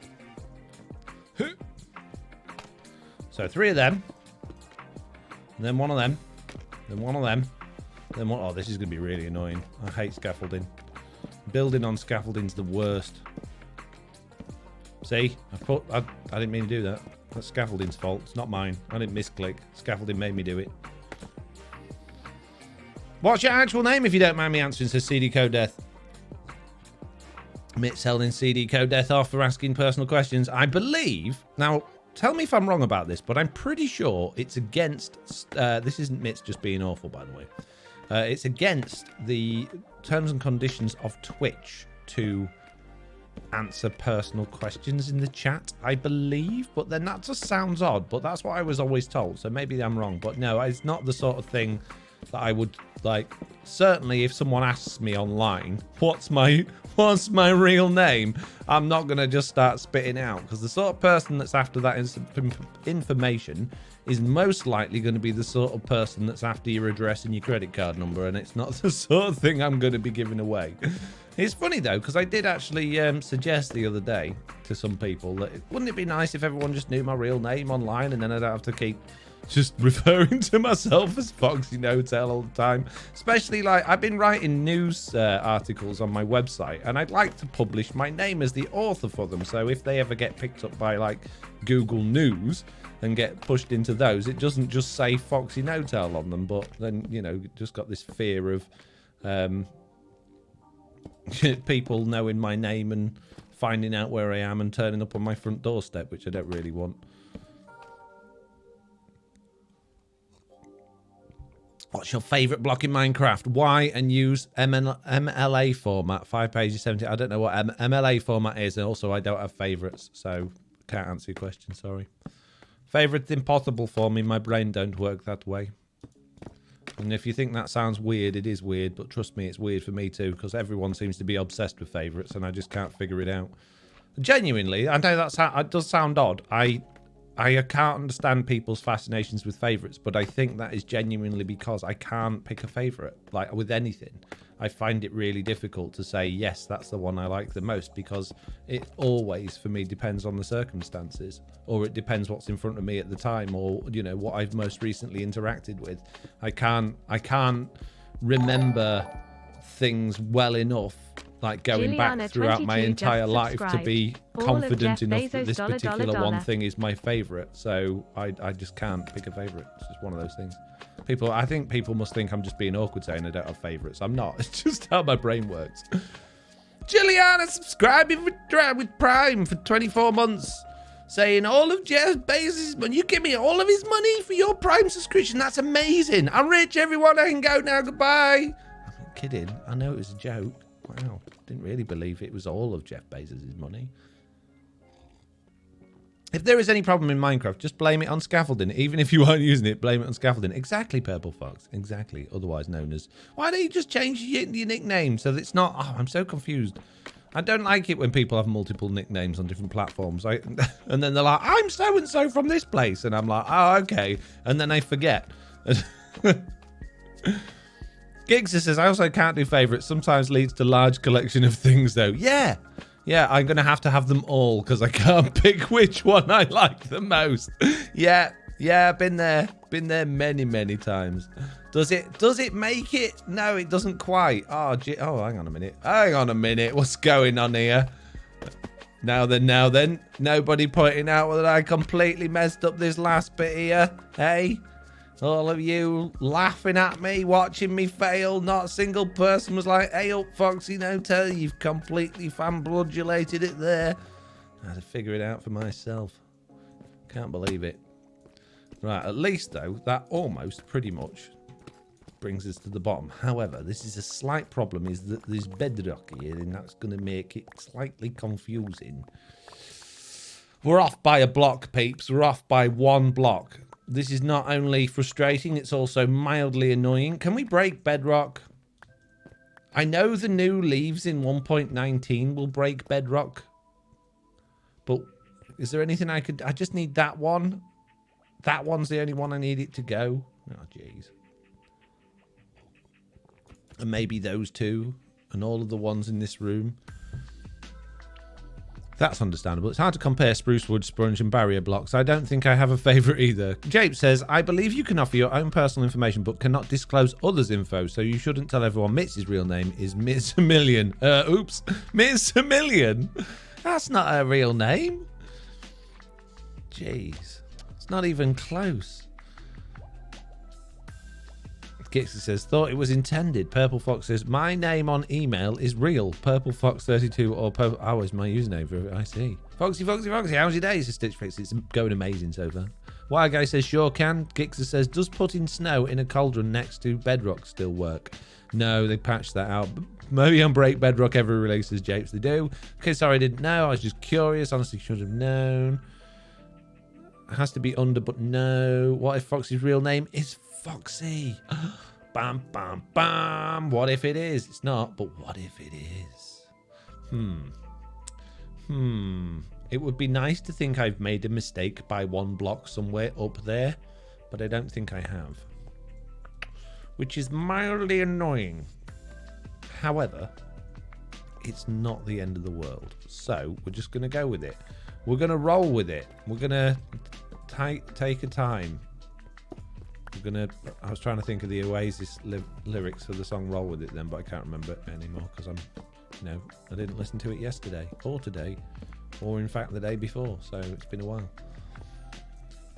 So 3 of them. And then 1 of them. Then 1 of them. Then one. Oh, this is going to be really annoying. I hate scaffolding. Building on scaffolding's the worst. See? I didn't mean to do that. That's scaffolding's fault. It's not mine. I didn't misclick. Scaffolding made me do it. What's your actual name, if you don't mind me answering, says CD Code Death. Mitt's holding CD Code Death off for asking personal questions. I believe... Now, tell me if I'm wrong about this, but I'm pretty sure it's against... this isn't Mitt's just being awful, by the way. It's against the terms and conditions of Twitch to answer personal questions in the chat, I believe. But then that just sounds odd, but that's what I was always told. So maybe I'm wrong. But no, it's not the sort of thing that I would like. Certainly if someone asks me online, what's my real name, I'm not going to just start spitting out, because the sort of person that's after that information is most likely going to be the sort of person that's after your address and your credit card number, and it's not the sort of thing I'm going to be giving away. It's funny though, because I did actually suggest the other day to some people that wouldn't it be nice if everyone just knew my real name online, and then I don't have to keep just referring to myself as Foxy No-Tail all the time. Especially like I've been writing news articles on my website, and I'd like to publish my name as the author for them, so if they ever get picked up by like Google News and get pushed into those, it doesn't just say Foxy No-Tail on them, but then, you know, just got this fear of people knowing my name and finding out where I am and turning up on my front doorstep, which I don't really want. What's your favourite block in Minecraft? Why and use MLA format, 5 pages, 70. I don't know what MLA format is, and also I don't have favourites, so can't answer your question, sorry. Favourite's impossible for me, my brain don't work that way. And if you think that sounds weird, it is weird, but trust me, it's weird for me too, because everyone seems to be obsessed with favourites, and I just can't figure it out. Genuinely, I know that does sound odd. I can't understand people's fascinations with favourites, but I think that is genuinely because I can't pick a favourite. Like with anything, I find it really difficult to say, yes, that's the one I like the most, because it always, for me, depends on the circumstances, or it depends what's in front of me at the time, or, you know, what I've most recently interacted with. I can't remember things well enough, like going back throughout my entire life, to be confident enough that this particular one thing is my favorite. So I just can't pick a favorite. It's just one of those things. I think people must think I'm just being awkward saying I don't have favorites. I'm not. It's just how my brain works. Juliana subscribing with Prime for 24 months, saying all of Jeff Bezos' money. You give me all of his money for your Prime subscription. That's amazing. I'm rich, everyone. I can go now. Goodbye. I'm not kidding. I know it was a joke. Wow, didn't really believe it was all of Jeff Bezos' money. If there is any problem in Minecraft, just blame it on scaffolding. Even if you aren't using it, blame it on scaffolding. Exactly, Purple Fox. Exactly. Otherwise known as... Why don't you just change your nickname so that it's not... Oh, I'm so confused. I don't like it when people have multiple nicknames on different platforms. And then they're like, I'm so-and-so from this place. And I'm like, oh, okay. And then I forget. Giggs says, I also can't do favourites. Sometimes leads to large collection of things, though. Yeah, I'm going to have them all, because I can't pick which one I like the most. Yeah, been there many, many times. Does it make it? No, it doesn't quite. Oh, hang on a minute. What's going on here? Now then. Nobody pointing out that I completely messed up this last bit here. Hey? All of you laughing at me, watching me fail. Not a single person was like, hey up, Foxy No-Tail, you've completely fan-bloodulated it there. I had to figure it out for myself. Can't believe it. Right, at least, though, that almost pretty much brings us to the bottom. However, this is a slight problem, is that there's bedrock here, and that's going to make it slightly confusing. We're off by a block, peeps. We're off by 1 block. This is not only frustrating, it's also mildly annoying. Can we break bedrock? I know the new leaves in 1.19 will break bedrock, but Is there anything I could... I just need that one. That one's the only one I need it to go. Oh, jeez. And maybe those two. And all of the ones in this room. That's understandable. It's hard to compare spruce wood, sponge, and barrier blocks. I don't think I have a favourite either. Jape says, I believe you can offer your own personal information, but cannot disclose others' info, so you shouldn't tell everyone Mitz's real name is Miss A Million. Oops. Miss A Million? That's not her real name. Jeez. It's not even close. Gixie says, thought it was intended. Purple Fox says, my name on email is real. Purple Fox 32 or Purple... Oh, is my username for it. I see. Foxy, Foxy, Foxy, how's your day? Says Stitch Fix. It's going amazing so far. Wild Guy says, sure can. Gixie says, does putting snow in a cauldron next to Bedrock still work? No, they patched that out. Maybe on Break Bedrock every release says Japes. They do. Okay, sorry, I didn't know. I was just curious. Honestly, should have known. It has to be under, but no. What if Foxy's real name is Foxy? Bam, bam, bam. What if it is? It's not, but what if it is? It would be nice to think I've made a mistake by one block somewhere up there, but I don't think I have. Which is mildly annoying. However, it's not the end of the world. So we're just going to go with it. We're going to roll with it. We're going to take a time. I was trying to think of the Oasis lyrics for the song Roll With It then, but I can't remember it anymore because I didn't listen to it yesterday or today or in fact the day before, so it's been a while.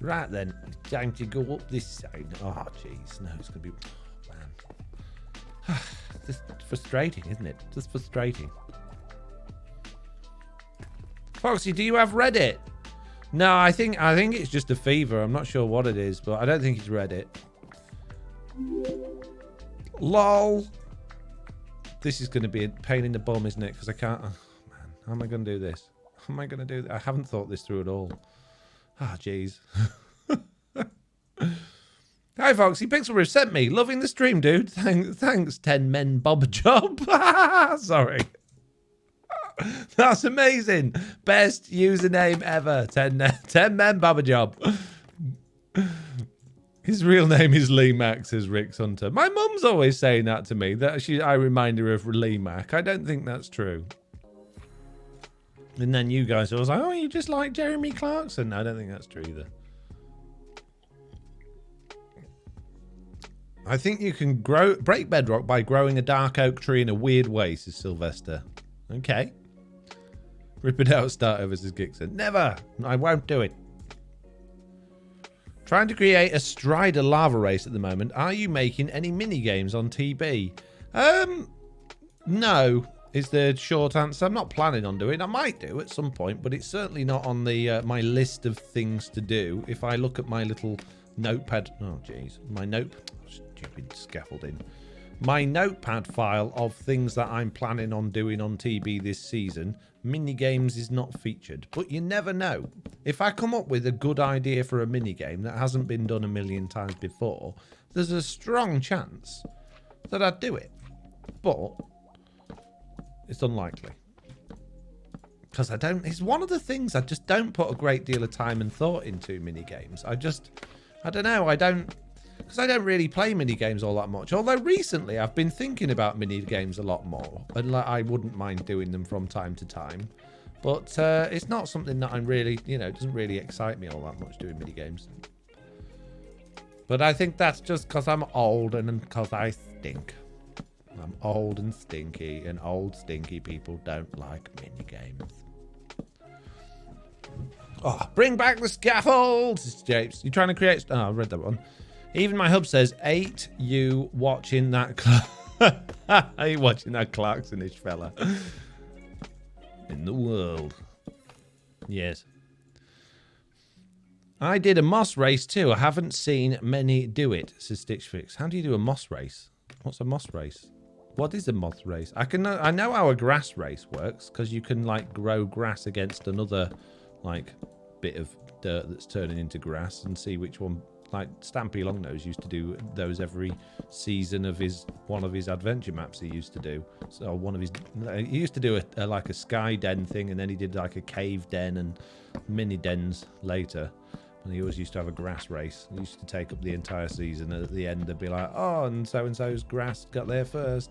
Right then, it's time to go up this side. Oh jeez, no, it's gonna be, man. Just frustrating, isn't it? Just frustrating. Foxy, do you have Reddit? No, I think it's just a fever. I'm not sure what it is, but I don't think it's Reddit. LOL. This is going to be a pain in the bum, isn't it? Because I can't... Oh, man, how am I going to do this? How am I going to do that? I haven't thought this through at all. Ah, jeez. Hi, Foxy. Pixelriffs sent me. Loving the stream, dude. Thanks, 10 men Bob Job. Sorry. That's amazing. Best username ever. 10 men Baba Job. His real name is Lee Mack, says Rick's Hunter. My mum's always saying that to me. That I remind her of Lee Mack. I don't think that's true. And then you guys are always like, oh, you just like Jeremy Clarkson. No, I don't think that's true either. I think you can break bedrock by growing a dark oak tree in a weird way, says Sylvester. Okay. Rip it out, start over, says Gixon. Never! I won't do it. Trying to create a Strider lava race at the moment. Are you making any mini games on TB? No, is the short answer. I'm not planning on doing it. I might do at some point, but it's certainly not on the my list of things to do. If I look at my little notepad... Oh, jeez. My stupid scaffolding. My notepad file of things that I'm planning on doing on TB this season, minigames is not featured. But you never know. If I come up with a good idea for a minigame that hasn't been done a million times before, there's a strong chance that I'd do it. But it's unlikely. Because it's one of the things I just don't put a great deal of time and thought into minigames. I don't know, because I don't really play minigames all that much. Although recently I've been thinking about minigames a lot more. And I wouldn't mind doing them from time to time. But it's not something that I'm really, it doesn't really excite me all that much doing minigames. But I think that's just because I'm old and because I stink. I'm old and stinky, and old stinky people don't like minigames. Oh, bring back the scaffolds, Japes. You're trying to create... Oh, I read that one. Even my hub says, ain't you watching that... Are you watching that Clarksonish fella? In the world. Yes. I did a moss race too. I haven't seen many do it, says Stitch Fix. How do you do a moss race? What's a moss race? What is a moss race? I know how a grass race works, because you can grow grass against another bit of dirt that's turning into grass and see which one like Stampy Longnose used to do those every season of one of his adventure maps he used to do. So he used to do like a sky den thing, and then he did like a cave den and mini dens later. And he always used to have a grass race. He used to take up the entire season, and at the end they'd be like, oh, and so-and-so's grass got there first.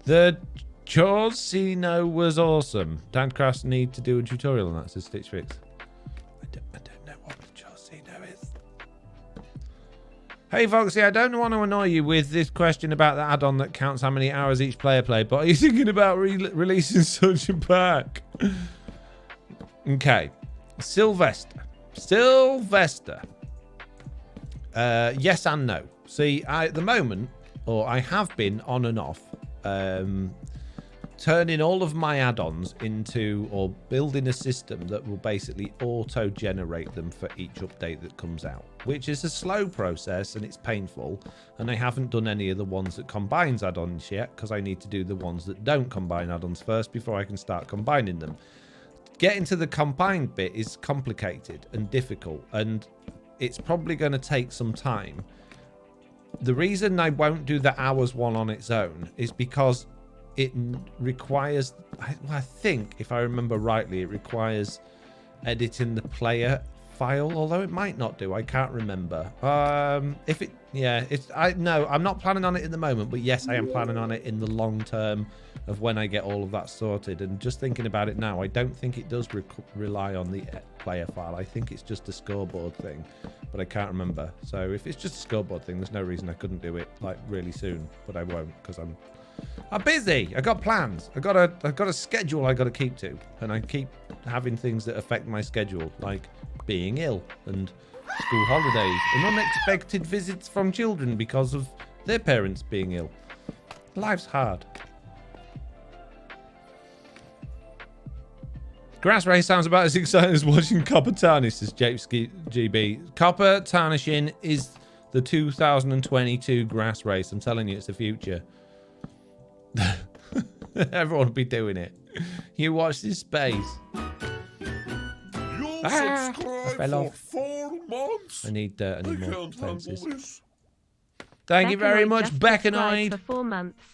The Chorsino was awesome. Dancraft need to do a tutorial on that, says Stitch Fix. I don't know what the Chorsino is. Hey Foxy, I don't want to annoy you with this question about the add-on that counts how many hours each player played, but are you thinking about releasing such a pack? Okay. Sylvester. Yes and no. See, at the moment, or I have been on and off, turning all of my add-ons into, or building a system that will basically auto-generate them for each update that comes out, which is a slow process and it's painful, and I haven't done any of the ones that combines add-ons yet, because I need to do the ones that don't combine add-ons first before I can start combining them. Getting to the combined bit is complicated and difficult, and it's probably going to take some time. The reason I won't do the hours one on its own is because it requires, I think, if I remember rightly, it requires editing the player file, although it might not do. I can't remember. No, I'm not planning on it in the moment, but yes, I am planning on it in the long term of when I get all of that sorted. And just thinking about it now, I don't think it does rely on the player file. I think it's just a scoreboard thing, but I can't remember. So if it's just a scoreboard thing, there's no reason I couldn't do it like really soon, but I won't because I'm busy. I got plans. I've got a schedule I got to keep to, and I keep having things that affect my schedule, like being ill and school holidays and unexpected visits from children because of their parents being ill. Life's hard. Grass race sounds about as exciting as watching copper tarnish, says Japes GB. Copper tarnishing is the 2022 grass race. I'm telling you, it's the future. Everyone will be doing it. You watch this space. You I subscribed fell for off. 4 months. I need I more can't fences. handle this. Thank you very much, just subscribed Beckanoid. For 4 months.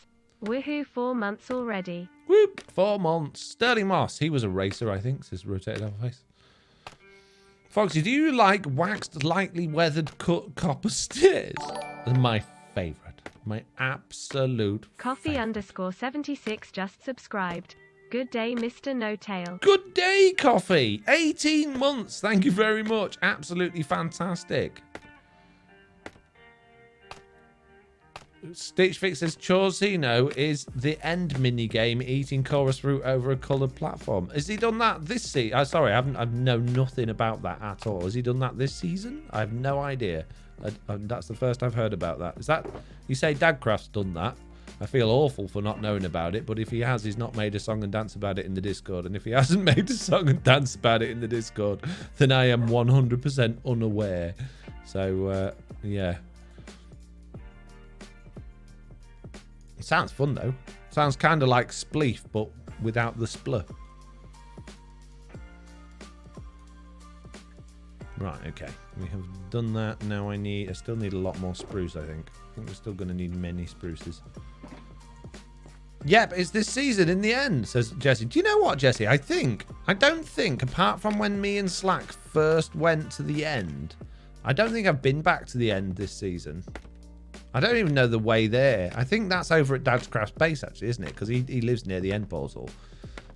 Woohoo, 4 months already. Whoop, 4 months. Sterling Moss, he was a racer, I think, says Rotated Alpha Face. Foxy, do you like waxed, lightly weathered cut copper stairs? My favourite. My absolute Coffee _76 just subscribed. Good day, Mr. No Tail. Good day, Coffee. 18 months. Thank you very much. Absolutely fantastic. Stitch Fix says Chorsino is the end mini game eating chorus fruit over a coloured platform. Has he done that this season? Sorry, I know nothing about that at all. Has he done that this season? I have no idea. That's the first I've heard about that. Is that, you say Dadcraft's done that? I feel awful for not knowing about it, but if he has, he's not made a song and dance about it in the Discord. And if he hasn't made a song and dance about it in the Discord, then I am 100% unaware. So, yeah. It sounds fun, though. Sounds kind of like Spleef, but without the spluh. Right, okay. We have done that. Now I still need a lot more spruce, I think. I think we're still going to need many spruces. Yep, it's this season in the end, says Jesse. Do you know what, Jesse? I don't think, apart from when me and Slack first went to the end, I don't think I've been back to the end this season. I don't even know the way there. I think that's over at Dad's Craft Base, actually, isn't it? Because he lives near the end portal.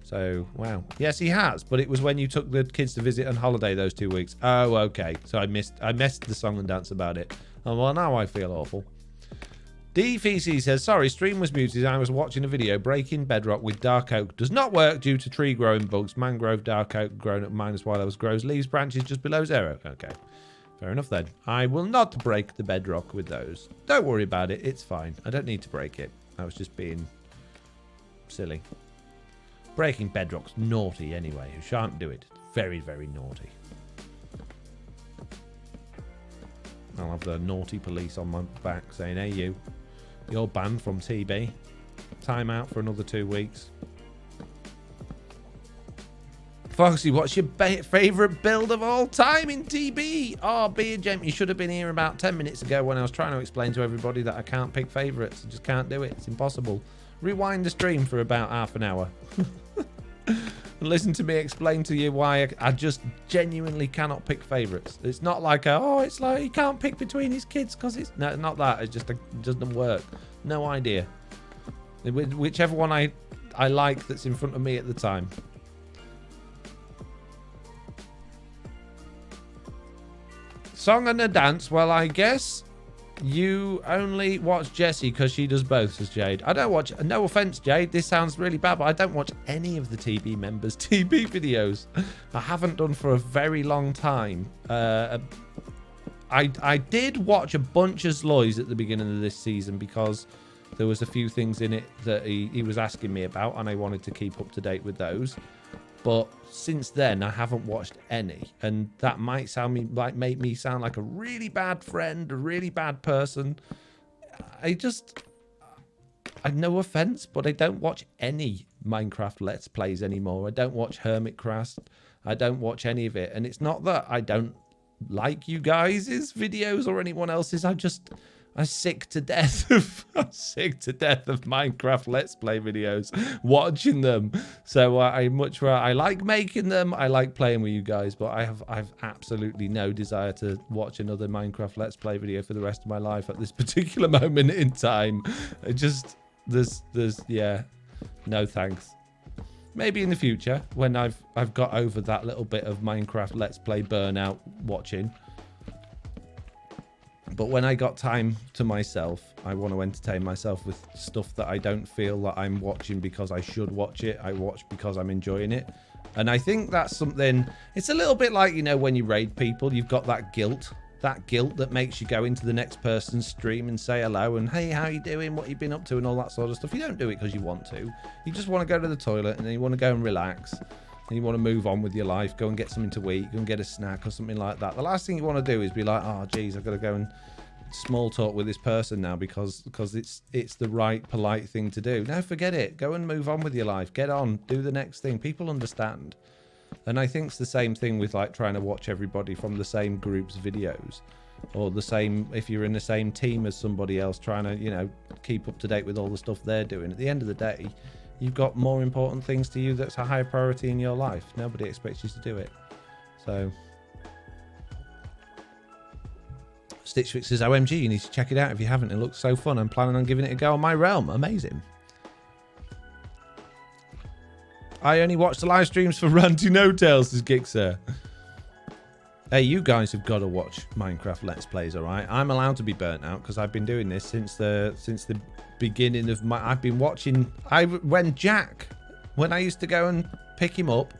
So, wow. Yes, he has, but it was when you took the kids to visit on holiday those 2 weeks. Oh, okay. So I missed the song and dance about it. Oh, well, now I feel awful. DFC says, sorry, stream was muted. I was watching a video. Breaking Bedrock with Dark Oak does not work due to tree growing bugs. Mangrove Dark Oak grown at -1 levels grows leaves branches just below 0. Okay. Fair enough then. I will not break the bedrock with those. Don't worry about it. It's fine. I don't need to break it. I was just being silly. Breaking bedrock's naughty anyway. You shan't do it. Very, very naughty. I'll have the naughty police on my back saying, hey, you're banned from TB. Time out for another 2 weeks. Foxy, what's your favourite build of all time in TB? Oh, Beer Gem, you should have been here about 10 minutes ago when I was trying to explain to everybody that I can't pick favourites. I just can't do it. It's impossible. Rewind the stream for about half an hour. And listen to me explain to you why I just genuinely cannot pick favourites. It's not like, it's like he can't pick between his kids because it's... No, not that. It just doesn't work. No idea. Whichever one I like that's in front of me at the time. Song and a dance. Well, I guess you only watch Jessie because she does both, says Jade. I don't watch... No offense, Jade. This sounds really bad, but I don't watch any of the TB members' TB videos. I haven't done for a very long time. I did watch a bunch of Sloys at the beginning of this season because there was a few things in it that he was asking me about, and I wanted to keep up to date with those. But since then, I haven't watched any, and that might make me sound like a really bad friend, a really bad person. No offense, but I don't watch any Minecraft Let's Plays anymore. I don't watch Hermitcraft. I don't watch any of it, and it's not that I don't like you guys' videos or anyone else's. I'm sick to death of Minecraft Let's Play videos, watching them. So I like making them. I like playing with you guys, but I've absolutely no desire to watch another Minecraft Let's Play video for the rest of my life at this particular moment in time. Yeah, no thanks. Maybe in the future when I've got over that little bit of Minecraft Let's Play burnout watching. But when I got time to myself, I want to entertain myself with stuff that I don't feel that I'm watching because I should watch it. I watch because I'm enjoying it. And I think that's something... It's a little bit like, you know, when you raid people, you've got that guilt. That guilt that makes you go into the next person's stream and say hello and, hey, how you doing? What you been up to? And all that sort of stuff. You don't do it because you want to. You just want to go to the toilet and then you want to go and relax. And you want to move on with your life, go and get something to eat, go and get a snack or something like that. The last thing you want to do is be like, oh, geez, I've got to go and small talk with this person now because it's the right, polite thing to do. No, forget it. Go and move on with your life. Get on. Do the next thing. People understand. And I think it's the same thing with like trying to watch everybody from the same group's videos. Or the same, if you're in the same team as somebody else, trying to, you know, keep up to date with all the stuff they're doing. At the end of the day, you've got more important things to you that's a higher priority in your life. Nobody expects you to do it. So, Stitch Fix says, OMG, you need to check it out if you haven't. It looks so fun. I'm planning on giving it a go on my realm. Amazing. I only watch the live streams for Ranty No Tales, says Gixer. Hey, you guys have got to watch Minecraft Let's Plays, all right? I'm allowed to be burnt out because I've been doing this since the beginning of my... I've been watching... When I used to go and pick him up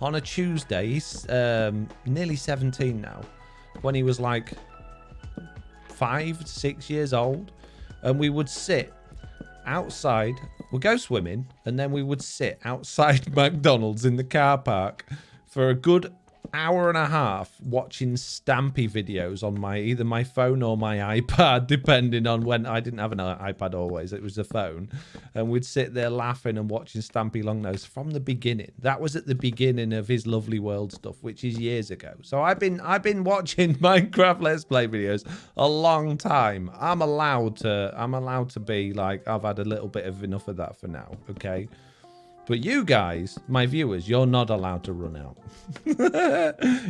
on a Tuesday, he's nearly 17 now, when he was like 5, 6 years old, and we would sit outside, we'd go swimming, and then we would sit outside McDonald's in the car park for a good hour and a half watching Stampy videos on either my phone or my iPad, depending on when. I didn't have an iPad always, it was a phone, and we'd sit there laughing and watching Stampy Longnose from the beginning. That was at the beginning of his Lovely World stuff, which is years ago. So I've been watching Minecraft Let's Play videos a long time. I'm allowed to be like, I've had a little bit of enough of that for now, okay? But you guys, my viewers, you're not allowed to run out.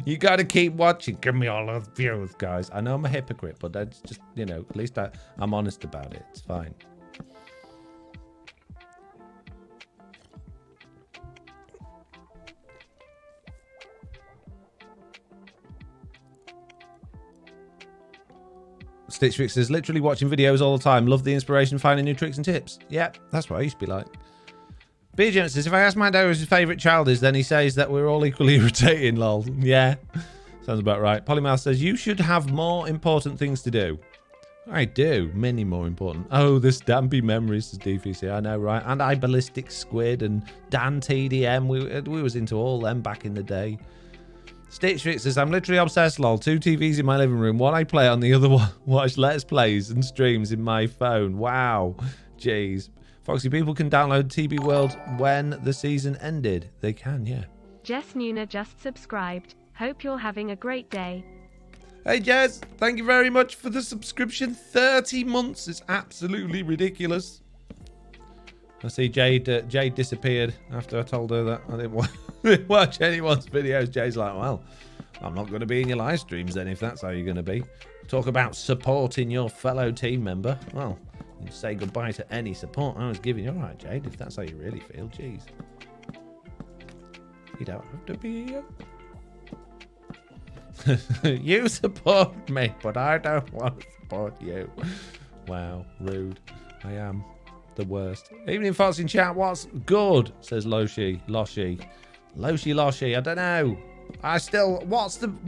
You got to keep watching. Give me all those views, guys. I know I'm a hypocrite, but that's just, you know, at least I'm honest about it. It's fine. Stitch Fix says, literally watching videos all the time. Love the inspiration, finding new tricks and tips. Yeah, that's what I used to be like. BJ says, if I ask my dad what his favourite child is, then he says that we're all equally irritating, lol. Yeah, sounds about right. Polymouth says, you should have more important things to do. I do. Many more important. Oh, the Stampy memories, says DVC. I know, right? And I Ballistic Squid and Dan TDM. We was into all them back in the day. Stitch Fix says, I'm literally obsessed, lol. 2 TVs in my living room. One I play on, the other one watch Let's Plays and streams in my phone. Wow. Jeez. Foxy, people can download TB World when the season ended. They can, yeah. Jess Nuna just subscribed. Hope you're having a great day. Hey, Jez, thank you very much for the subscription. 30 months is absolutely ridiculous. I see Jade disappeared after I told her that I didn't watch anyone's videos. Jade's like, well, I'm not going to be in your live streams then if that's how you're going to be. Talk about supporting your fellow team member. Well, you can say goodbye to any support I was giving you. All right, Jade, if that's how you really feel. Jeez. You don't have to be here. You support me, but I don't want to support you. Wow, rude. I am the worst. Evening, Fox in chat. What's good? Says Loshi. I don't know.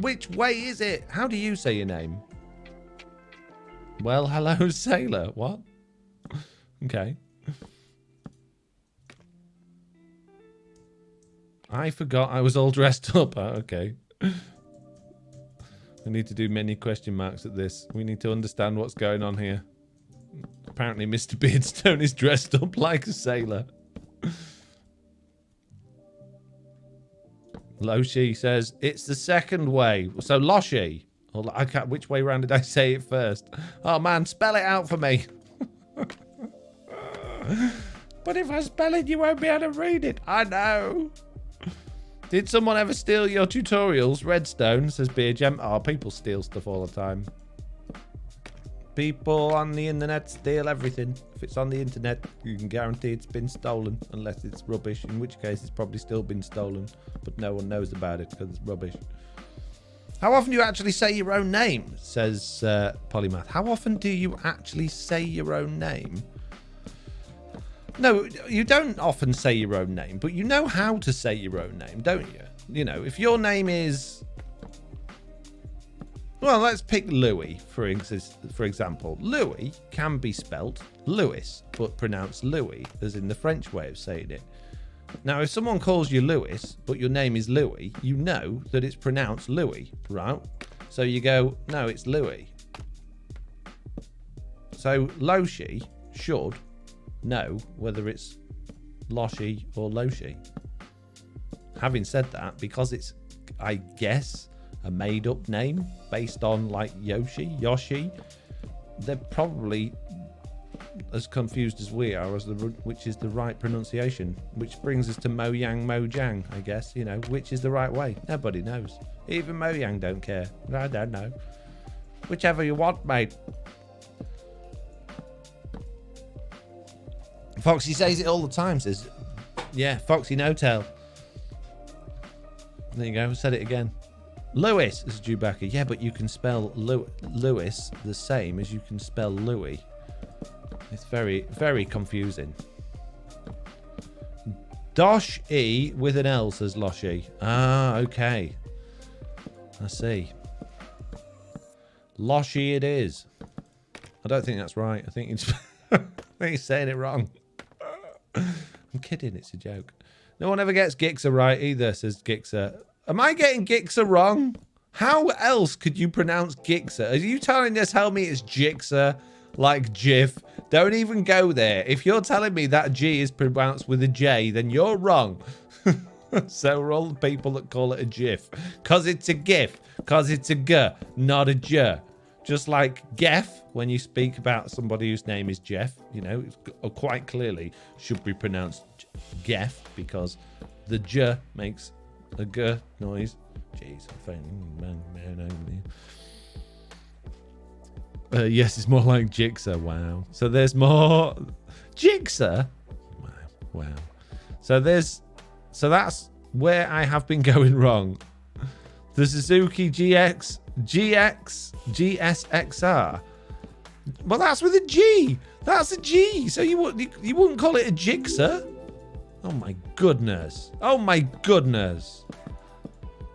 Which way is it? How do you say your name? Well, hello, sailor. What? Okay. I forgot I was all dressed up. Oh, okay. We need to do many question marks at this. We need to understand what's going on here. Apparently, Mr. Beardstone is dressed up like a sailor. Loshi says, it's the second way. So, Loshi. I can't, which way round did I say it first? Oh, man, spell it out for me. But if I spell it, you won't be able to read it. I know. Did someone ever steal your tutorials? Redstone, says Beer Gem. Oh, people steal stuff all the time. People on the internet steal everything. If it's on the internet, you can guarantee it's been stolen. Unless it's rubbish, in which case it's probably still been stolen. But no one knows about it because it's rubbish. How often do you actually say your own name? Says Polymath. How often do you actually say your own name? No, you don't often say your own name, but you know how to say your own name, don't you? You know, if your name is... Well, let's pick Louis, for example. Louis can be spelt Louis, but pronounced Louis, as in the French way of saying it. Now, if someone calls you Louis, but your name is Louis, you know that it's pronounced Louis, right? So you go, no, it's Louis. So Loshi should know whether it's Loshi or Loshi. Having said that, because it's, I guess, a made-up name based on like Yoshi, they're probably as confused as we are as which is the right pronunciation. Which brings us to Mojang, I guess. You know, which is the right way? Nobody knows. Even Mojang don't care. I don't know. Whichever you want, mate. Foxy says it all the time. Says, yeah, Foxy no tail. There you go. Said it again. Lewis is Chewbacca. Yeah, but you can spell Lewis the same as you can spell Louis. It's very, very confusing. Dosh E with an L, says Loshi. Ah, okay. I see. Loshi it is. I don't think that's right. I think he's saying it wrong. I'm kidding, it's a joke. No one ever gets Gixer right either, says Gixer. Am I getting Gixer wrong? How else could you pronounce Gixer? Are you trying to tell me it's Jixer, like Jif? Don't even go there. If you're telling me that G is pronounced with a J, then you're wrong. So are all the people that call it a GIF. Because it's a GIF. Because it's a G, not a J. Just like Geff, when you speak about somebody whose name is Jeff, you know, quite clearly should be pronounced Geff because the J makes a G noise. Jeez, yes, it's more like Jigsaw. Wow. So there's more Jigsaw. Wow. So that's where I have been going wrong. The Suzuki GSXR. Well, that's with a G. That's a G. So you wouldn't call it a Jigsaw? Oh my goodness. Oh my goodness.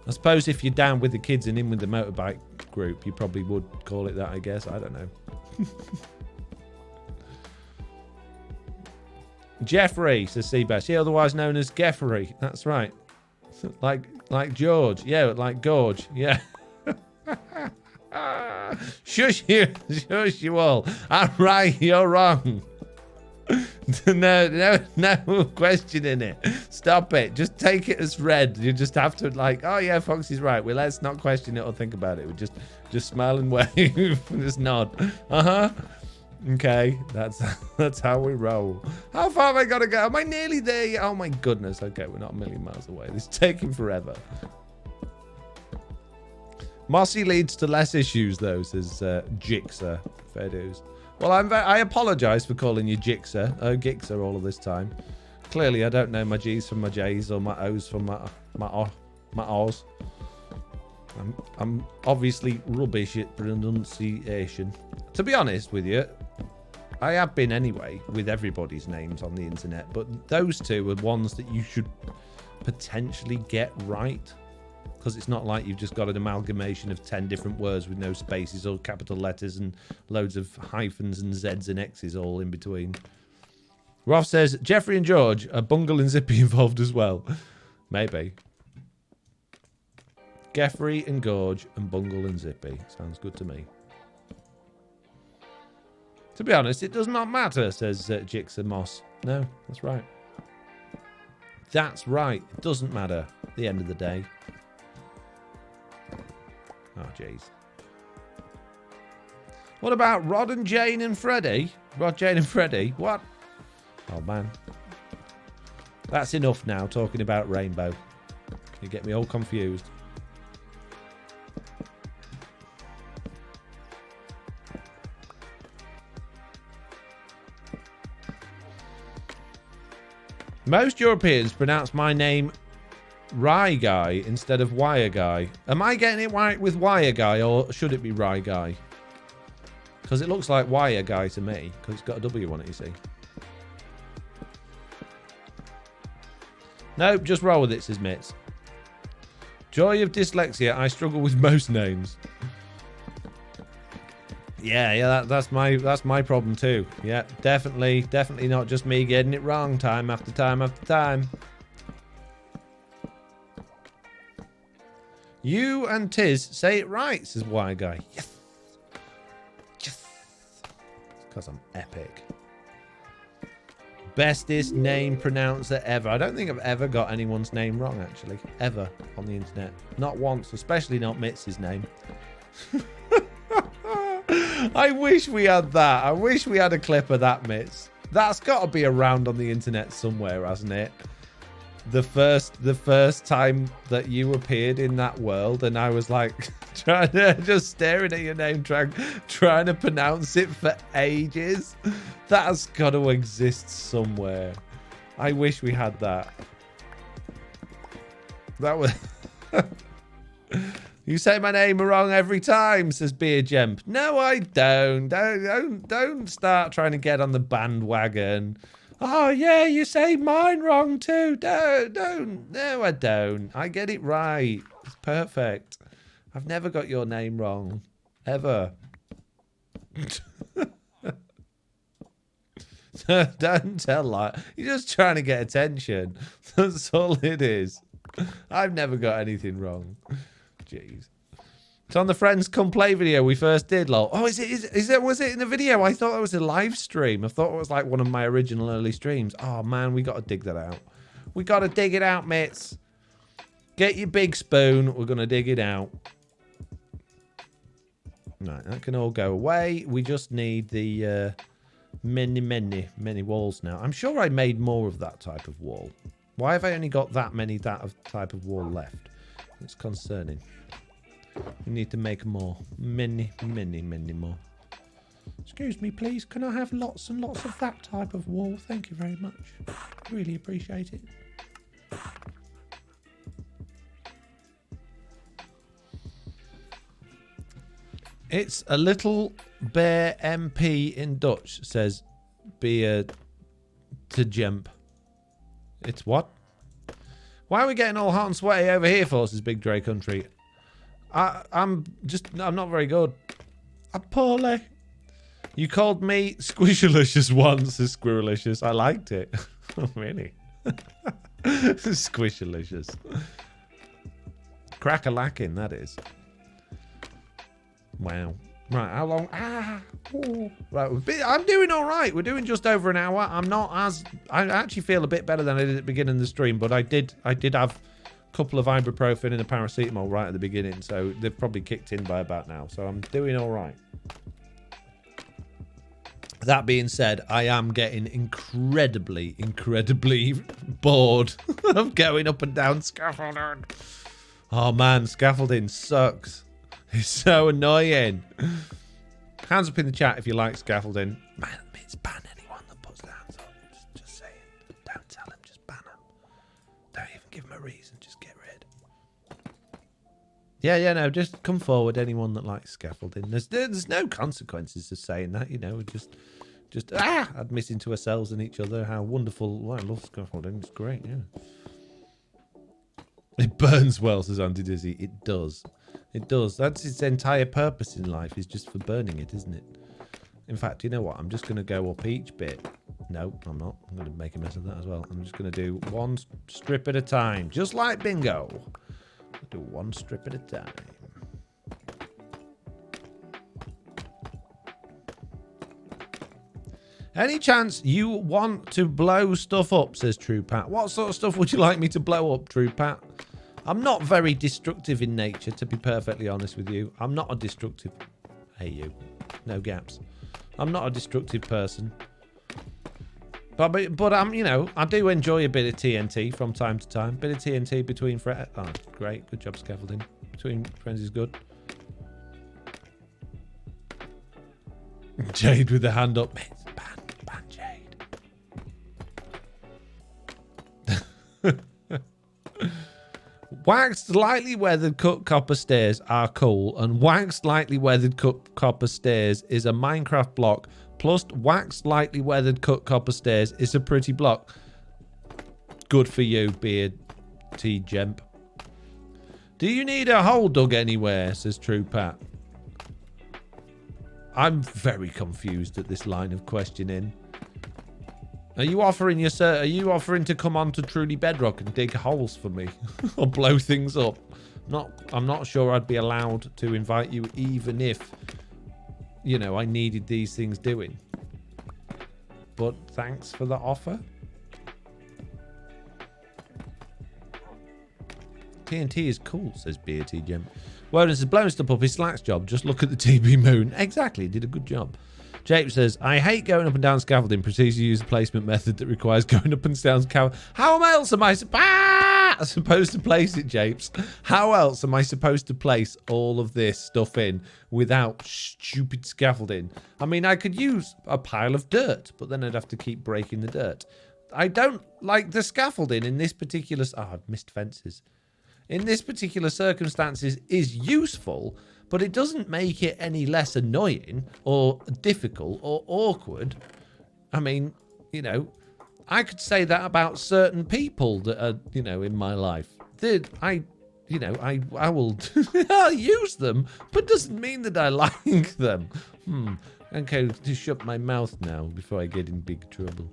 I suppose if you're down with the kids and in with the motorbike group, you probably would call it that, I guess. I don't know. Jeffrey, says Seabass. Yeah, otherwise known as Geffrey. That's right. Like George. Yeah, like Gorge. Yeah. Shush you all. I'm right, you're wrong. No questioning it. Stop it. Just take it as read. You just have to like, oh yeah, Foxy's right. Well, let's not question it or think about it. We just smile and wave. Just nod. Okay, that's how we roll. How far have I got to go? Am I nearly there yet? Oh my goodness. Okay, we're not a million miles away. This is taking forever. Mossy leads to less issues, though, says Jixer. Fair dues. Well, I apologise for calling you Jixer. Oh, Gixer all of this time. Clearly, I don't know my G's from my J's or my O's from my O's. I'm obviously rubbish at pronunciation. To be honest with you, I have been anyway with everybody's names on the internet, but those two are ones that you should potentially get right. Because it's not like you've just got an amalgamation of 10 different words with no spaces or capital letters and loads of hyphens and Z's and X's all in between. Roth says, Jeffrey and George, are Bungle and Zippy involved as well? Maybe. Geoffrey and Gorge and Bungle and Zippy. Sounds good to me. To be honest, it does not matter, says Jix and Moss. No, that's right. That's right. It doesn't matter at the end of the day. Oh, jeez. What about Rod and Jane and Freddie? Rod, Jane and Freddie? What? Oh, man. That's enough now, talking about Rainbow. You get me all confused. Most Europeans pronounce my name Rye Guy instead of Wire Guy. Am I getting it right with Wire Guy, or should it be Rye Guy? Because it looks like Wire Guy to me, because it's got a W on it, you see. Nope, just roll with it, says Mitz. Joy of dyslexia, I struggle with most names. Yeah, that's my problem too. Yeah, definitely not just me getting it wrong time after time after time. You and Tiz say it right, says Wire Guy. Yes. Yes. It's because I'm epic. Bestest name pronouncer ever. I don't think I've ever got anyone's name wrong, actually. Ever on the internet. Not once, especially not Mitz's name. I wish we had that. I wish we had a clip of that, Mitz. That's got to be around on the internet somewhere, hasn't it? The first time that you appeared in that world, and I was like just staring at your name, trying to pronounce it for ages. That's got to exist somewhere. I wish we had that. That was. You say my name wrong every time, says Beer Jemp. No, I don't. Don't start trying to get on the bandwagon. Oh, yeah, you say mine wrong too. Don't. No, I don't. I get it right. It's perfect. I've never got your name wrong. Ever. Don't tell that. You're just trying to get attention. That's all it is. I've never got anything wrong. Jeez. It's on the Friends Come Play video we first did, lol. Oh, was it in the video? I thought it was a live stream. I thought it was like one of my original early streams. Oh, man, we got to dig that out. We got to dig it out, mates. Get your big spoon. We're going to dig it out. Right, that can all go away. We just need the many walls now. I'm sure I made more of that type of wall. Why have I only got that many type of wall left? It's concerning. We need to make more. Many more. Excuse me, please. Can I have lots and lots of that type of wall? Thank you very much. Really appreciate it. It's a little bear MP in Dutch, says Beer to Jump. It's what? Why are we getting all hot and sweaty over here for, says Big Dre Country? I'm not very good. I'm poorly. You called me Squishalicious once, says Squirrelicious. I liked it. Oh, really? Squishalicious. Crack-a-lacking, that is. Wow. Right, how long? Ooh. Right, I'm doing all right. We're doing just over an hour. I actually feel a bit better than I did at the beginning of the stream, but I did have a couple of ibuprofen and a paracetamol right at the beginning, so they've probably kicked in by about now. So I'm doing all right. That being said, I am getting incredibly bored of going up and down scaffolding. Oh man, scaffolding sucks. It's so annoying. Hands up in the chat if you like scaffolding. Man, it's ban anyone that puts their hands up. Just saying. Don't tell him, just ban them. Don't even give him a reason, just get rid. Yeah, no, just come forward, anyone that likes scaffolding. There's no consequences to saying that, you know, just admitting to ourselves and each other how wonderful. Well, I love scaffolding, it's great, yeah. It burns well, says Auntie Dizzy. It does. It does. That's its entire purpose in life, is just for burning it, isn't it? In fact, you know what? I'm just going to go up each bit. No, I'm not. I'm going to make a mess of that as well. I'm just going to do one strip at a time, just like bingo. I'll do one strip at a time. Any chance you want to blow stuff up, says True Pat. What sort of stuff would you like me to blow up, True Pat? I'm not very destructive in nature, to be perfectly honest with you. I'm not a destructive... Hey, you. No gaps. I'm not a destructive person. But I'm, you know, I do enjoy a bit of TNT from time to time. Bit of TNT between friends. Oh, great. Good job, scaffolding. Between friends is good. Jade with the hand up. Ban Jade. Waxed lightly weathered cut copper stairs are cool, and waxed lightly weathered cut copper stairs is a Minecraft block, plus waxed lightly weathered cut copper stairs is a pretty block. Good for you, Beard T Gemp. Do you need a hole dug anywhere, says True Pat. I'm very confused at this line of questioning. Are you offering to come on to Truly Bedrock and dig holes for me or blow things up? I'm not sure I'd be allowed to invite you, even if, you know, I needed these things doing. But thanks for the offer. TNT is cool, says BAT Jim. WARDEN says, blowing stuff up is Slack's job. Just look at the TB moon. Exactly, did a good job. Jape says, I hate going up and down scaffolding. Proceeds to use a placement method that requires going up and down scaffolding. How else am I supposed to place it, Japes? How else am I supposed to place all of this stuff in without stupid scaffolding? I mean, I could use a pile of dirt, but then I'd have to keep breaking the dirt. I don't like the scaffolding in this particular... Oh, I've missed fences. In this particular circumstances is useful, but it doesn't make it any less annoying or difficult or awkward. I mean, you know, I could say that about certain people that are, you know, in my life. I will I'll use them, but doesn't mean that I like them. Okay, to shut my mouth now before I get in big trouble.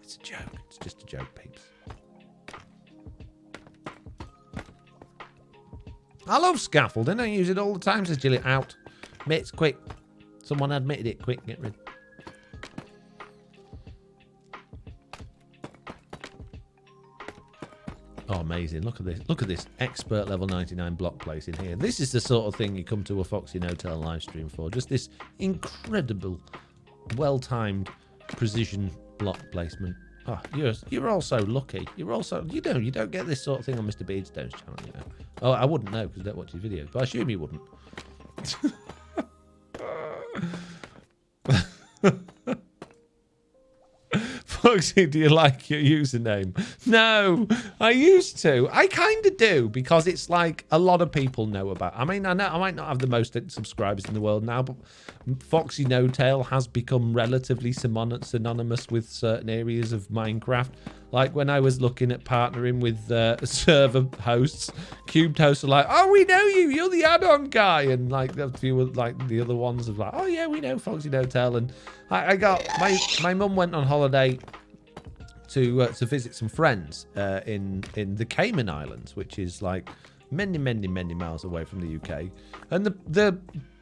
It's a joke. It's just a joke, peeps. I love scaffolding. I use it all the time, says Jilly. Out. Mates, quick. Someone admitted it. Quick, get rid. Oh, amazing. Look at this. Look at this expert level 99 block place in here. This is the sort of thing you come to a Foxy No-Tail live stream for. Just this incredible, well-timed precision block placement. Oh, you're also lucky. You're also, you don't get this sort of thing on Mr. Beardstone's channel, you know. Oh, I wouldn't know because I don't watch his videos, but I assume you wouldn't. Foxy, do you like your username? No, I used to. I kind of do because it's like a lot of people know about. I mean, I know I might not have the most subscribers in the world now, but Foxy No-Tail has become relatively synonymous with certain areas of Minecraft. Like when I was looking at partnering with server hosts, cubed hosts are like, "Oh, we know you. You're the add-on guy," and like a few like the other ones are like, "Oh yeah, we know Foxy No-Tail." And I got my mum went on holiday to visit some friends in the Cayman Islands, which is like many, many, many miles away from the UK. And the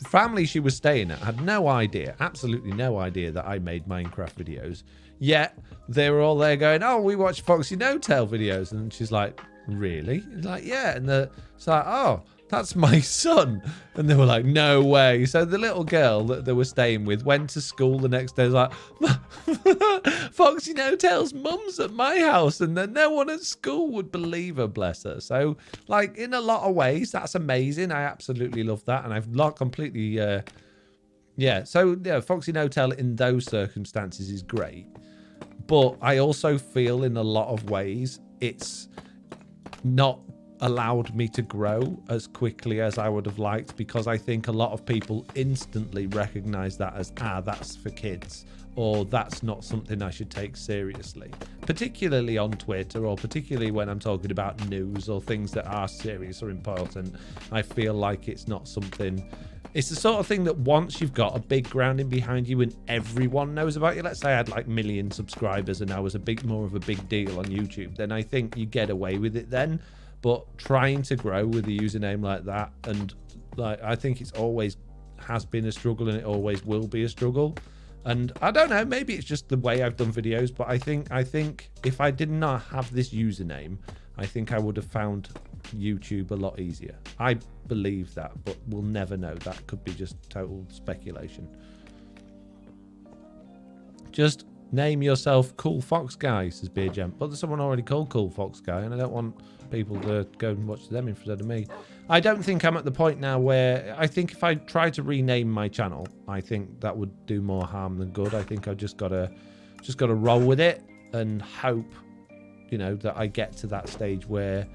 family she was staying at had no idea, absolutely no idea that I made Minecraft videos. Yet they were all there going, oh, we watch Foxy No Tail videos. And she's like, really? It's like, yeah. And it's like, oh, that's my son. And they were like, no way. So the little girl that they were staying with went to school the next day. Was like, Foxy No Tail's mum's at my house. And then no one at school would believe her, bless her. So, like, in a lot of ways, that's amazing. I absolutely love that. And I've not completely, yeah. So, yeah, Foxy No Tail in those circumstances is great. But I also feel in a lot of ways it's not allowed me to grow as quickly as I would have liked, because I think a lot of people instantly recognize that as, that's for kids, or that's not something I should take seriously, particularly on Twitter, or particularly when I'm talking about news or things that are serious or important. I feel like it's not something, it's the sort of thing that once you've got a big grounding behind you and everyone knows about you, let's say I had like 1 million subscribers and I was more of a big deal on YouTube, then I think you get away with it then. But trying to grow with a username like that, and like, I think it's always has been a struggle, and it always will be a struggle. And I don't know, maybe it's just the way I've done videos, but I think if I did not have this username, I think I would have found YouTube a lot easier. I believe that, but we'll never know. That could be just total speculation. Just name yourself Cool Fox Guy, says Beer Jam. But there's someone already called Cool Fox Guy, and I don't want people to go and watch them instead of me. I don't think I'm at the point now where I think if I try to rename my channel, I think that would do more harm than good. I think I just gotta roll with it and hope, you know, that I get to that stage where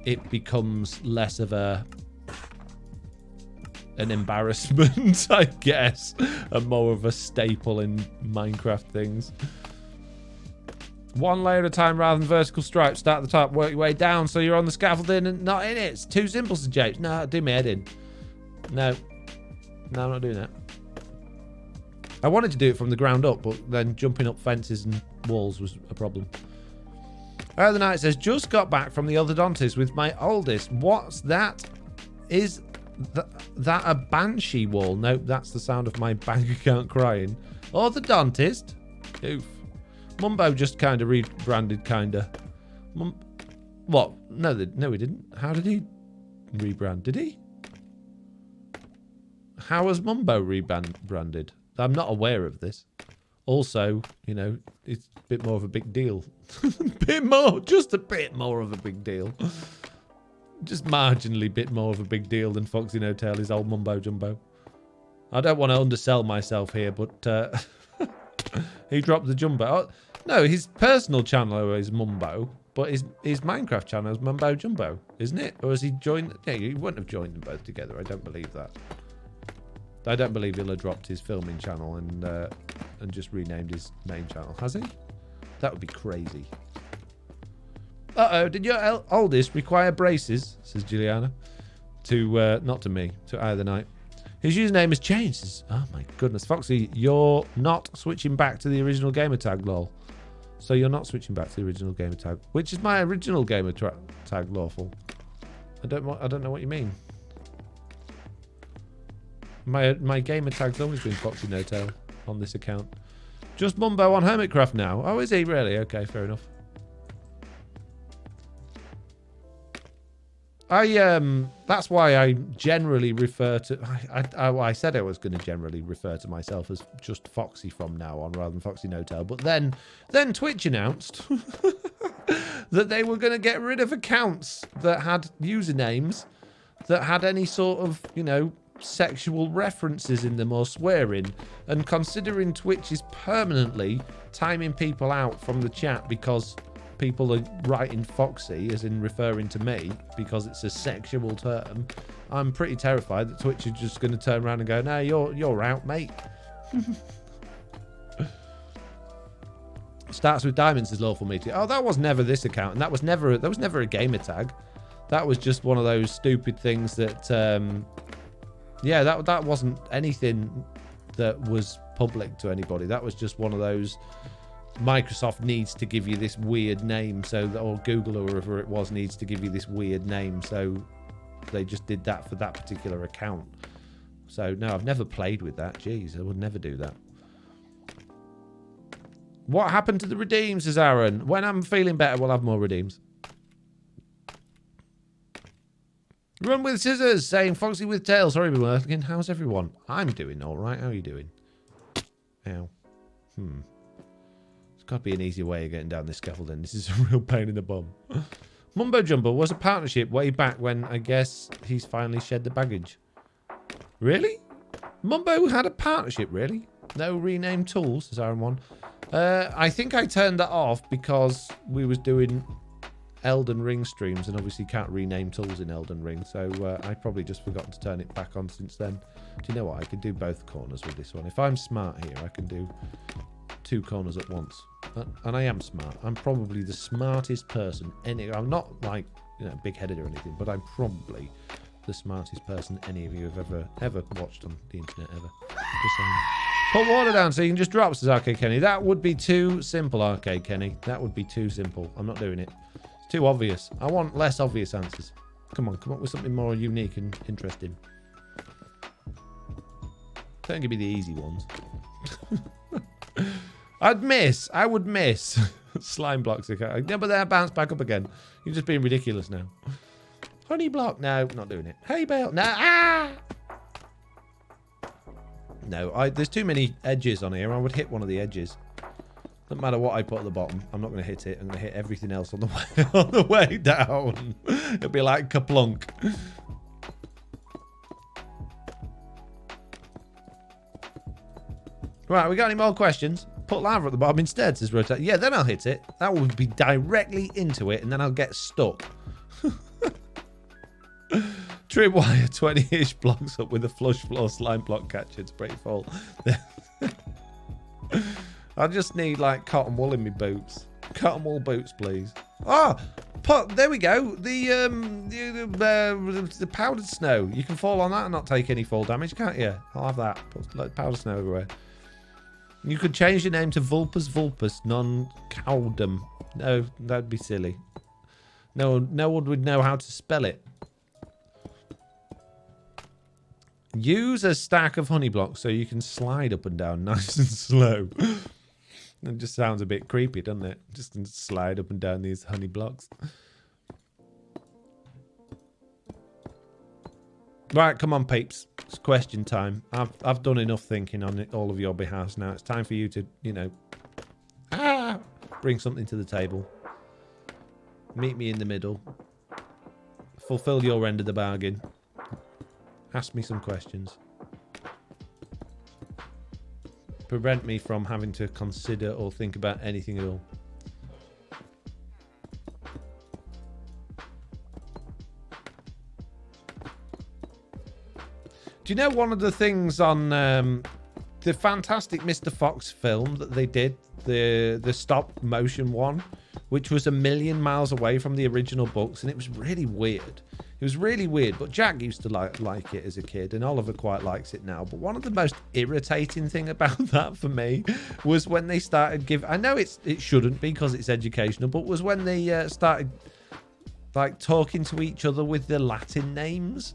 it becomes less of an embarrassment, I guess, and more of a staple in Minecraft things. One layer at a time rather than vertical stripes. Start at the top, work your way down so you're on the scaffolding and not in it. It's too simple, says James. No, do my head in. No, I'm not doing that. I wanted to do it from the ground up, but then jumping up fences and walls was a problem. The night says, just got back from the orthodontist with my oldest. What's that? Is that a banshee wall? Nope, that's the sound of my bank account crying. Orthodontist? Oof. Mumbo just kind of rebranded, kind of. What? No, he didn't. How did he rebrand? Did he? How was Mumbo rebranded? I'm not aware of this. Also, you know, it's a bit more of a big deal. Just a bit more of a big deal. Just marginally bit more of a big deal than Foxy No Tail is old Mumbo Jumbo. I don't want to undersell myself here, but he dropped the Jumbo. Oh, no, his personal channel is Mumbo, but his Minecraft channel is Mumbo Jumbo, isn't it? Or has he joined? Yeah, he wouldn't have joined them both together. I don't believe that. I don't believe he'll have dropped his filming channel and just renamed his main channel. Has he? That would be crazy. Uh-oh, did your oldest require braces? Says Juliana. Not to me, to either night. His username has changed. Says, oh my goodness. Foxy, you're not switching back to the original gamer tag, lol. So you're not switching back to the original gamer tag. Which is my original gamer tag, lawful? I don't know what you mean. My gamer tag's always been Foxy No Tail on this account. Just Mumbo on Hermitcraft now. Oh, is he really? Okay, fair enough. That's why I generally refer to. I said I was going to generally refer to myself as just Foxy from now on, rather than Foxy No Tail. But then Twitch announced that they were going to get rid of accounts that had usernames that had any sort of, you know, sexual references in them or swearing. And considering Twitch is permanently timing people out from the chat because people are writing Foxy, as in referring to me, because it's a sexual term, I'm pretty terrified that Twitch is just going to turn around and go, no, you're out, mate. Starts with diamonds is lawful meeting. Oh, that was never this account, and that was never a gamer tag. That was just one of those stupid things that yeah, that wasn't anything that was public to anybody. That was just one of those Microsoft needs to give you this weird name, so or Google or whoever it was needs to give you this weird name, so they just did that for that particular account. So no, I've never played with that. Jeez, I would never do that. What happened to the redeems, says Aaron? When I'm feeling better, we'll have more redeems. Run with scissors, saying Foxy with tail. Sorry, everyone. Again, how's everyone? I'm doing all right. How are you doing? Ow. There's got to be an easier way of getting down this scaffolding. This is a real pain in the bum. Mumbo Jumbo was a partnership way back when I guess he's finally shed the baggage. Really? Mumbo had a partnership, really? No renamed tools, says Aaron 1. I think I turned that off because we was doing Elden Ring streams and obviously can't rename tools in Elden Ring, so I probably just forgotten to turn it back on since then. Do you know what? I can do both corners with this one. If I'm smart here, I can do 2 corners at once. And I am smart. I'm probably the smartest person. I'm not like, you know, big-headed or anything, but I'm probably the smartest person any of you have ever watched on the internet ever. Just saying. Put water down so you can just drop, says Arcade Kenny. That would be too simple, Arcade Kenny. That would be too simple. I'm not doing it. It's too obvious. I want less obvious answers. Come on, come up with something more unique and interesting. Don't give me the easy ones. I would miss. Slime blocks. Yeah, but they'll bounce back up again. You're just being ridiculous now. Honey block. No, not doing it. Hay bale. No. Ah! No, there's too many edges on here. I would hit one of the edges. Doesn't matter what I put at the bottom. I'm not going to hit it. I'm going to hit everything else on the way, on the way down. It'll be like kaplunk. Right, we got any more questions? Put lava at the bottom instead, says Rotate. Yeah, then I'll hit it. That will be directly into it, and then I'll get stuck. Trim wire 20-ish blocks up with a flush floor slime block catcher. It's pretty full. I just need like cotton wool in my boots. Cotton wool boots, please. Oh, there we go. The powdered snow. You can fall on that and not take any fall damage, can't you? I'll have that. Put like powdered snow everywhere. You could change your name to Vulpus Vulpus Non-Cowdum. No, that'd be silly. No one would know how to spell it. Use a stack of honey blocks so you can slide up and down nice and slow. It just sounds a bit creepy, doesn't it? Just slide up and down these honey blocks. Right, come on, peeps. It's question time. I've done enough thinking on all of your behalf now. It's time for you to, you know, bring something to the table. Meet me in the middle. Fulfill your end of the bargain. Ask me some questions. Prevent me from having to consider or think about anything at all. Do you know one of the things on the fantastic Mr. Fox film that they did, the stop motion one, which was 1,000,000 miles away from the original books, and it was really weird. It was really weird, but Jack used to like it as a kid, and Oliver quite likes it now. But one of the most irritating thing about that for me was when they started giving... I know it shouldn't be because it's educational, but was when they started like talking to each other with the Latin names.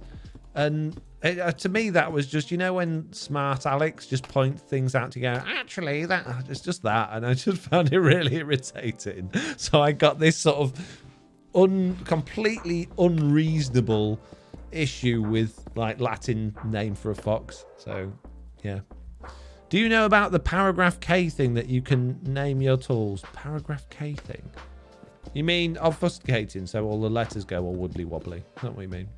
And to me, that was just, you know, when smart Alex just point things out to go, actually, it's just that. And I just found it really irritating. So I got this sort of completely unreasonable issue with like Latin name for a fox. So yeah. Do you know about the paragraph K thing that you can name your tools? Paragraph K thing? You mean obfuscating, so all the letters go all wibbly wobbly? Is that what you mean?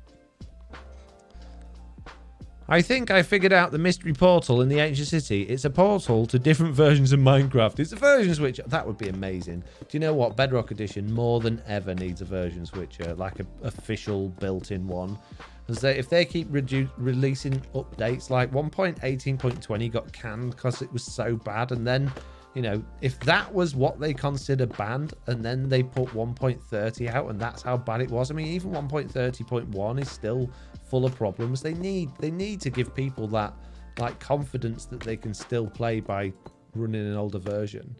I think I figured out the mystery portal in the ancient city. It's a portal to different versions of Minecraft. It's a version switcher. That would be amazing. Do you know what? Bedrock Edition more than ever needs a version switcher, like an official built-in one. As if they keep releasing updates, like 1.18.20 got canned because it was so bad, and then, you know, if that was what they consider banned, and then they put 1.30 out, and that's how bad it was. I mean, even 1.30.1 is still full of problems. They need to give people that like confidence that they can still play by running an older version.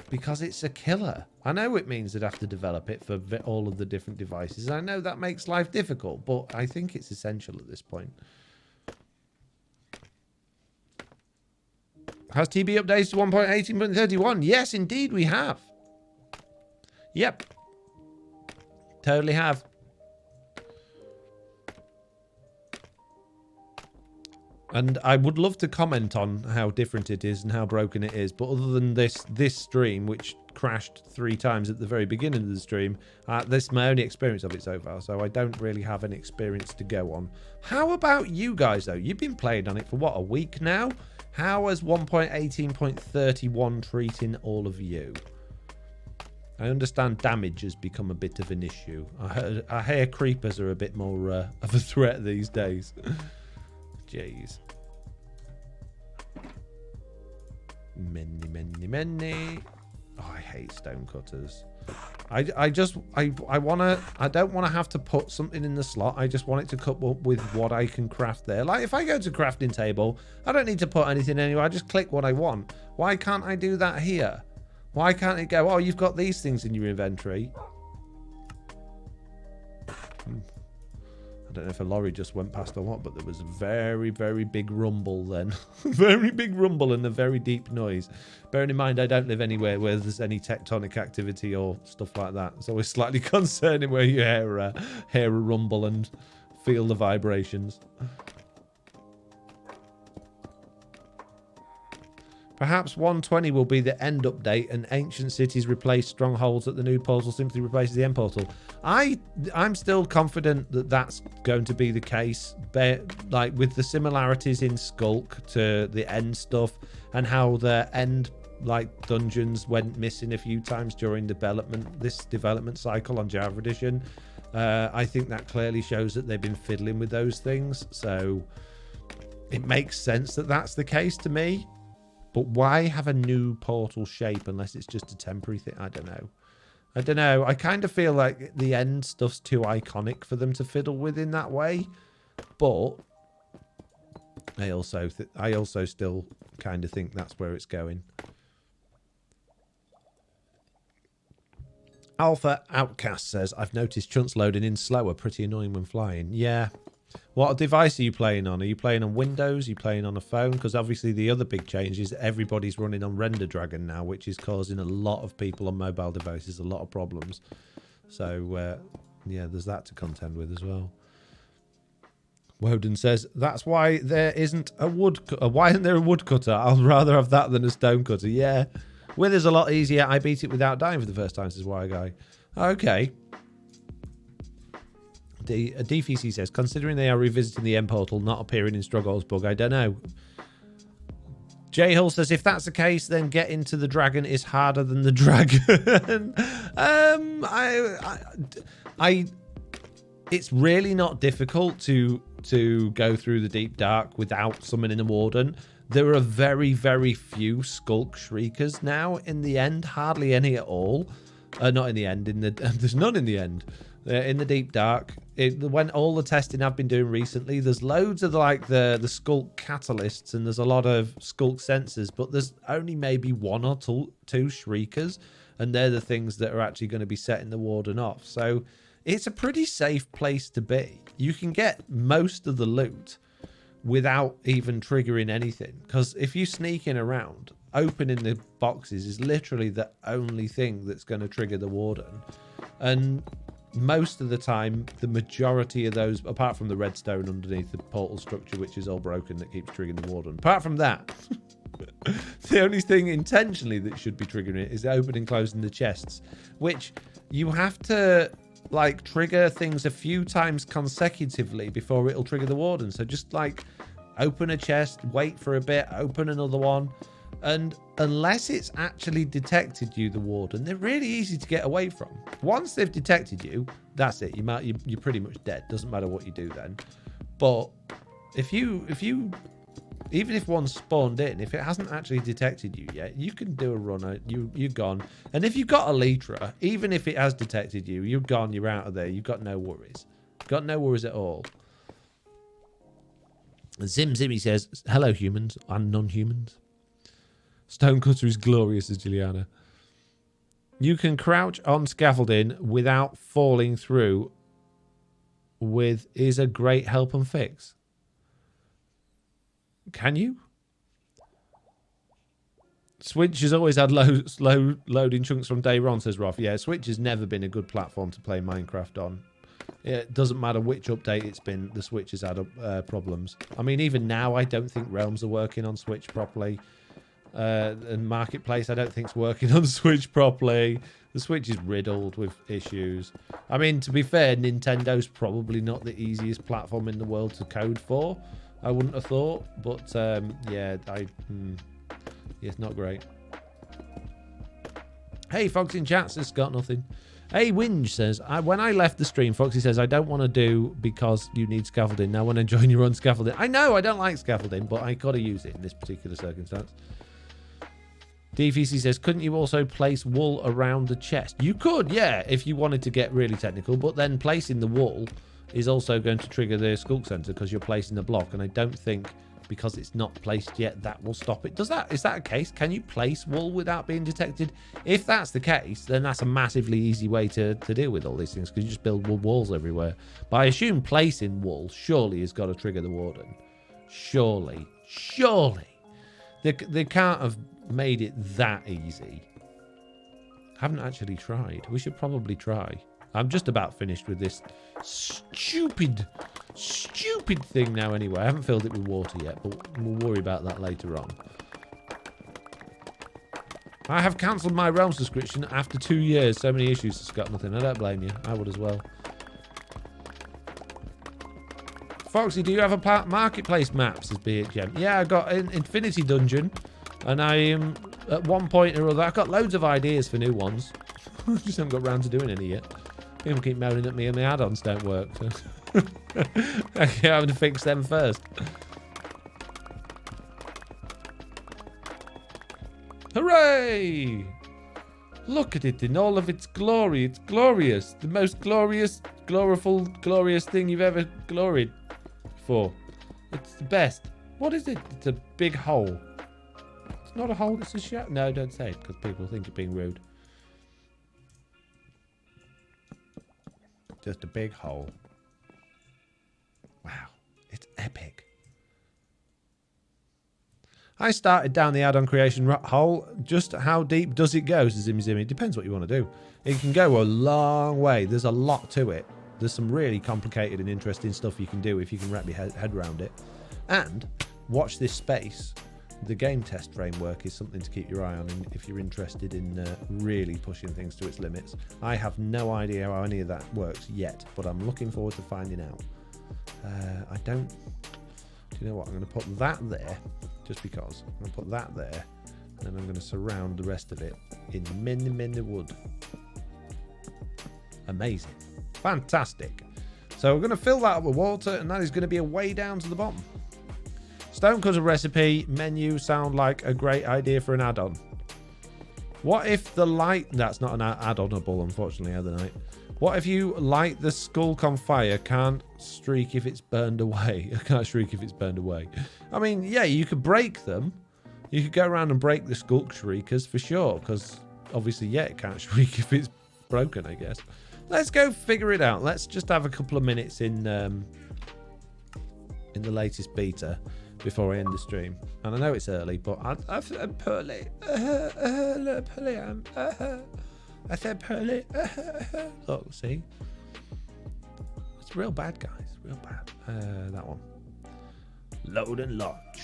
because it's a killer. I know it means they'd have to develop it for all of the different devices. I know that makes life difficult, but I think it's essential at this point. Has TB updated to 1.18.31? Yes, indeed we have. Yep. Totally have. And I would love to comment on how different it is and how broken it is. But other than this stream, which crashed 3 times at the very beginning of the stream, this is my only experience of it so far. So I don't really have any experience to go on. How about you guys, though? You've been playing on it for, what, a week now? How is 1.18.31 treating all of you? I understand damage has become a bit of an issue. I hear creepers are a bit more of a threat these days. Jeez. Many. Oh, I hate stone cutters. I don't want to have to put something in the slot. I just want it to cut up with what I can craft there. Like if I go to crafting table, I don't need to put anything anywhere. I just click what I want. Why can't I do that here? Why can't it go, oh, you've got these things in your inventory? I don't know if a lorry just went past or what, but there was a very, very big rumble then. Very big rumble and a very deep noise. Bearing in mind, I don't live anywhere where there's any tectonic activity or stuff like that. It's always slightly concerning where you hear a rumble and feel the vibrations. Perhaps 120 will be the end update and ancient cities replace strongholds that the new portal simply replaces the end portal. I'm still confident that that's going to be the case, like with the similarities in Skulk to the end stuff and how the end like dungeons went missing a few times during this development cycle on Java Edition. I think that clearly shows that they've been fiddling with those things. So it makes sense that that's the case to me. But why have a new portal shape unless it's just a temporary thing? I don't know. I kind of feel like the end stuff's too iconic for them to fiddle with in that way. But I also still kind of think that's where it's going. Alpha Outcast says, I've noticed chunks loading in slower. Pretty annoying when flying. Yeah. What device are you playing on? Are you playing on Windows? Are you playing on a phone? Because obviously the other big change is everybody's running on Render Dragon now, which is causing a lot of people on mobile devices a lot of problems. So, yeah, there's that to contend with as well. Woden says, that's why there isn't a woodcutter. Why isn't there a woodcutter? I'd rather have that than a stone cutter. Yeah. Wither's a lot easier. I beat it without dying for the first time, says Wire Guy. Okay. DFC says, considering they are revisiting the end portal, not appearing in Stronghold's bug, I don't know. J Hull says, if that's the case, then getting to the dragon is harder than the dragon. It's really not difficult to go through the deep dark without summoning a warden. There are very, very few Skulk Shriekers now in the end, hardly any at all. Not in the end, there's none in the end. In the deep dark, when all the testing I've been doing recently, there's loads of like the Skulk catalysts and there's a lot of Skulk sensors, but there's only maybe 1 or 2 Shriekers, and they're the things that are actually going to be setting the warden off. So it's a pretty safe place to be. You can get most of the loot without even triggering anything, because if you sneak in around, opening the boxes is literally the only thing that's going to trigger the warden. And most of the time, the majority of those, apart from the redstone underneath the portal structure, which is all broken, that keeps triggering the warden. Apart from that, the only thing intentionally that should be triggering it is opening and closing the chests, which you have to like trigger things a few times consecutively before it'll trigger the warden. So just like open a chest, wait for a bit, open another one. And unless it's actually detected you, the warden, they're really easy to get away from. Once they've detected you, that's it. You're pretty much dead. Doesn't matter what you do then. But if you even if one's spawned in, if it hasn't actually detected you yet, you can do a run. You're gone. And if you've got Elytra, even if it has detected you, you're gone. You're out of there. You've got no worries. Got no worries at all. Zimmy says, hello humans and non-humans. Stonecutter is glorious, as Juliana. You can crouch on scaffolding without falling through is a great help and fix. Can you? Switch has always had low loading chunks from day one, says Roth. Yeah, Switch has never been a good platform to play Minecraft on. It doesn't matter which update it's been, the Switch has had problems. I mean, even now, I don't think Realms are working on Switch properly. And Marketplace, I don't think it's working on Switch properly. The Switch is riddled with issues. I mean, to be fair, Nintendo's probably not the easiest platform in the world to code for. I wouldn't have thought. But, yeah, it's not great. Hey, Fox in chat says, got nothing. Hey, Winge says, when I left the stream, Foxy says, I don't want to do because you need scaffolding. Now when I join your own scaffolding. I know, I don't like scaffolding, but I got to use it in this particular circumstance. DVC says, couldn't you also place wool around the chest? You could, yeah, if you wanted to get really technical, but then placing the wool is also going to trigger the sculk sensor because you're placing the block, and I don't think because it's not placed yet that will stop it. Is that a case? Can you place wool without being detected? If that's the case, then that's a massively easy way to deal with all these things, because you just build wool walls everywhere. But I assume placing wool surely has got to trigger the warden. Surely. They can't have made it that easy. Haven't actually tried. We should probably try. I'm just about finished with this stupid thing now anyway. I haven't filled it with water yet, but we'll worry about that later on. I have cancelled my Realm subscription after 2 years. So many issues, it's got nothing. I don't blame you. I would as well. Foxy, do you have a marketplace map? Says BHM. Yeah, I got an Infinity Dungeon, and I am at one point or other. I've got loads of ideas for new ones. I just haven't got around to doing any yet. People keep moaning at me and my add-ons don't work. So I'm having to fix them first. Hooray! Look at it in all of its glory. It's glorious. The most glorious, glorious thing you've ever gloried for. It's the best. What is it? It's a big hole. It's not a hole, it's a shadow. No, don't say it, because people think you're being rude. Just a big hole. Wow, it's epic. I started down the add-on creation hole. Just how deep does it go, says Zimmy? It depends what you want to do. It can go a long way. There's a lot to it. There's some really complicated and interesting stuff you can do if you can wrap your head around it. And watch this space. The game test framework is something to keep your eye on if you're interested in really pushing things to its limits. I have no idea how any of that works yet, but I'm looking forward to finding out. Do you know what? I'm going to put that there, just because. I'm going to put that there, and then I'm going to surround the rest of it in many wood. Amazing. Fantastic. So we're going to fill that up with water, and that is going to be a way down to the bottom. Stonecutter recipe menu sound like a great idea for an add-on. What if the light... That's not an add-onable, unfortunately, other night. What if you light the skulk on fire, can't streak if it's burned away? Can't shriek if it's burned away. I mean, yeah, you could break them. You could go around and break the skulk shriekers for sure, because obviously, yeah, it can't shriek if it's broken, I guess. Let's go figure it out. Let's just have a couple of minutes in the latest beta before I end the stream. And I know it's early, but I'm poorly. I said poorly. Look, see? It's real bad, guys. Real bad. That one. Load and launch.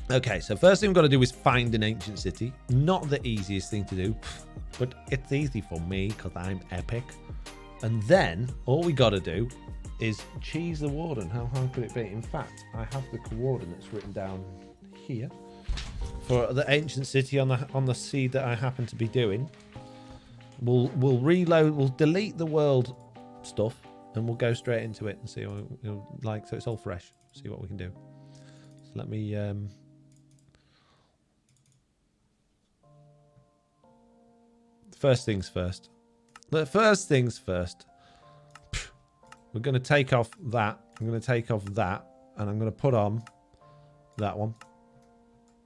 Okay, so first thing we've got to do is find an ancient city. Not the easiest thing to do, but it's easy for me because I'm epic. And then all we got to do is cheese the warden. How hard could it be? In fact, I have the coordinates written down here for the ancient city on the seed that I happen to be doing. We'll reload. We'll delete the world stuff and we'll go straight into it and see what like. So it's all fresh. See what we can do. So let me. First things first. First things first. We're going to take off that. I'm going to take off that. And I'm going to put on That one.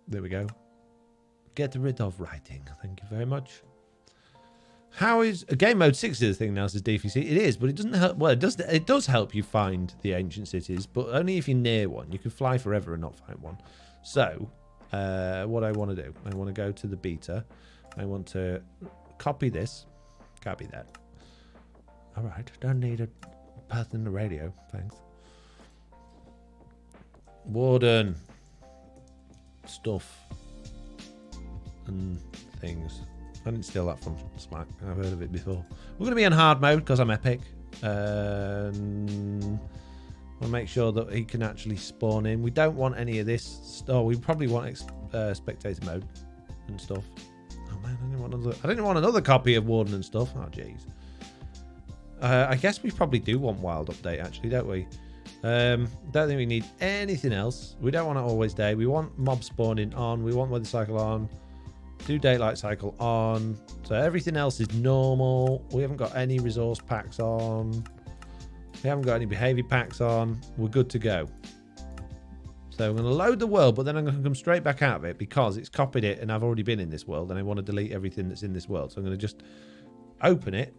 There we go. Get rid of writing. Thank you very much. How is game mode 6 is the thing now, says DVC. It is, but it doesn't help. Well, it does help you find the ancient cities, but only if you're near one. You can fly forever and not find one. So, what I want to do, I want to go to the beta. I want to copy this. Copy that. All right, don't need a person in the radio. Thanks. Warden stuff and things. I didn't steal that from Slack. I've heard of it before. We're going to be on hard mode because I'm epic. We'll make sure that he can actually spawn in. We don't want any of this. Oh, we probably want spectator mode and stuff. Oh man, I didn't want another copy of Warden and stuff. Oh jeez. I guess we probably do want wild update actually, don't we? Don't think we need anything else. We don't want it always day. We want mob spawning on. We want weather cycle on. Do daylight cycle on. So everything else is normal. We haven't got any resource packs on. We haven't got any behavior packs on. We're good to go. So I'm going to load the world, but then I'm going to come straight back out of it because it's copied it and I've already been in this world and I want to delete everything that's in this world. So I'm going to just open it,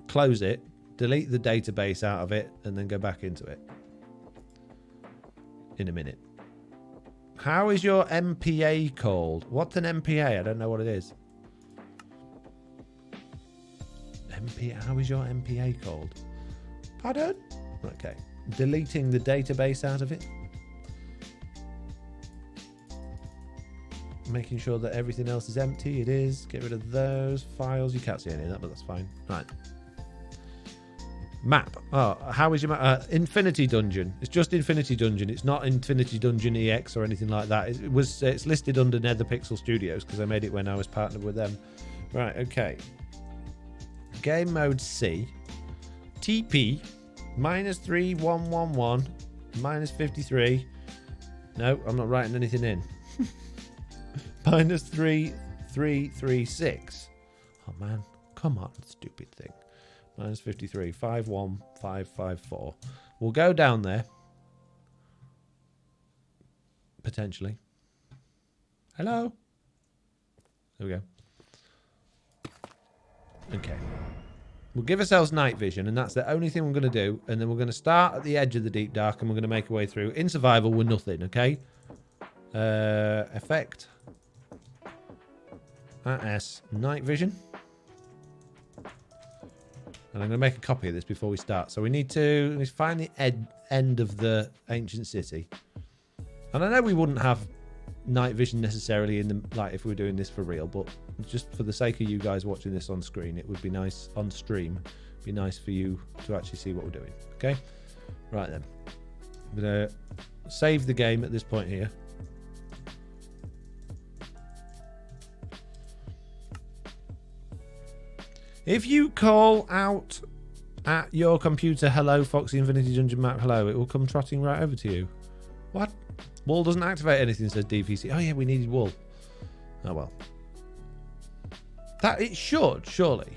close it, delete the database out of it, and then go back into it in a minute. How is your MPA called? What's an MPA? I don't know what it is. MPA. How is your MPA called? Pardon? Okay. Deleting the database out of it. Making sure that everything else is empty. It is. Get rid of those files. You can't see any of that, but that's fine. Right. Map. Oh, how is your map? Infinity Dungeon. It's just Infinity Dungeon. It's not Infinity Dungeon EX or anything like that. It's listed under NetherPixel Studios because I made it when I was partnered with them. Right, okay. Game mode C. TP. -3111. -53. No, I'm not writing anything in. -3336. Oh man, come on, stupid thing. -53, 51554. We'll go down there. Potentially. Hello? There we go. Okay. We'll give ourselves night vision, and that's the only thing we're going to do. And then we're going to start at the edge of the deep dark, and we're going to make our way through. In survival, we're nothing, okay? Effect. AS night vision. And I'm going to make a copy of this before we start. So we need to find the end of the ancient city. And I know we wouldn't have night vision necessarily in the if we were doing this for real, but just for the sake of you guys watching this on screen, it would be nice on stream. It'd be nice for you to actually see what we're doing. Okay? Right then. I'm going to save the game at this point here. If you call out at your computer, hello, Foxy Infinity Dungeon map, hello, it will come trotting right over to you. What? Wool doesn't activate anything, says DVC. Oh, yeah, we needed wool. Oh, well. That it should, surely.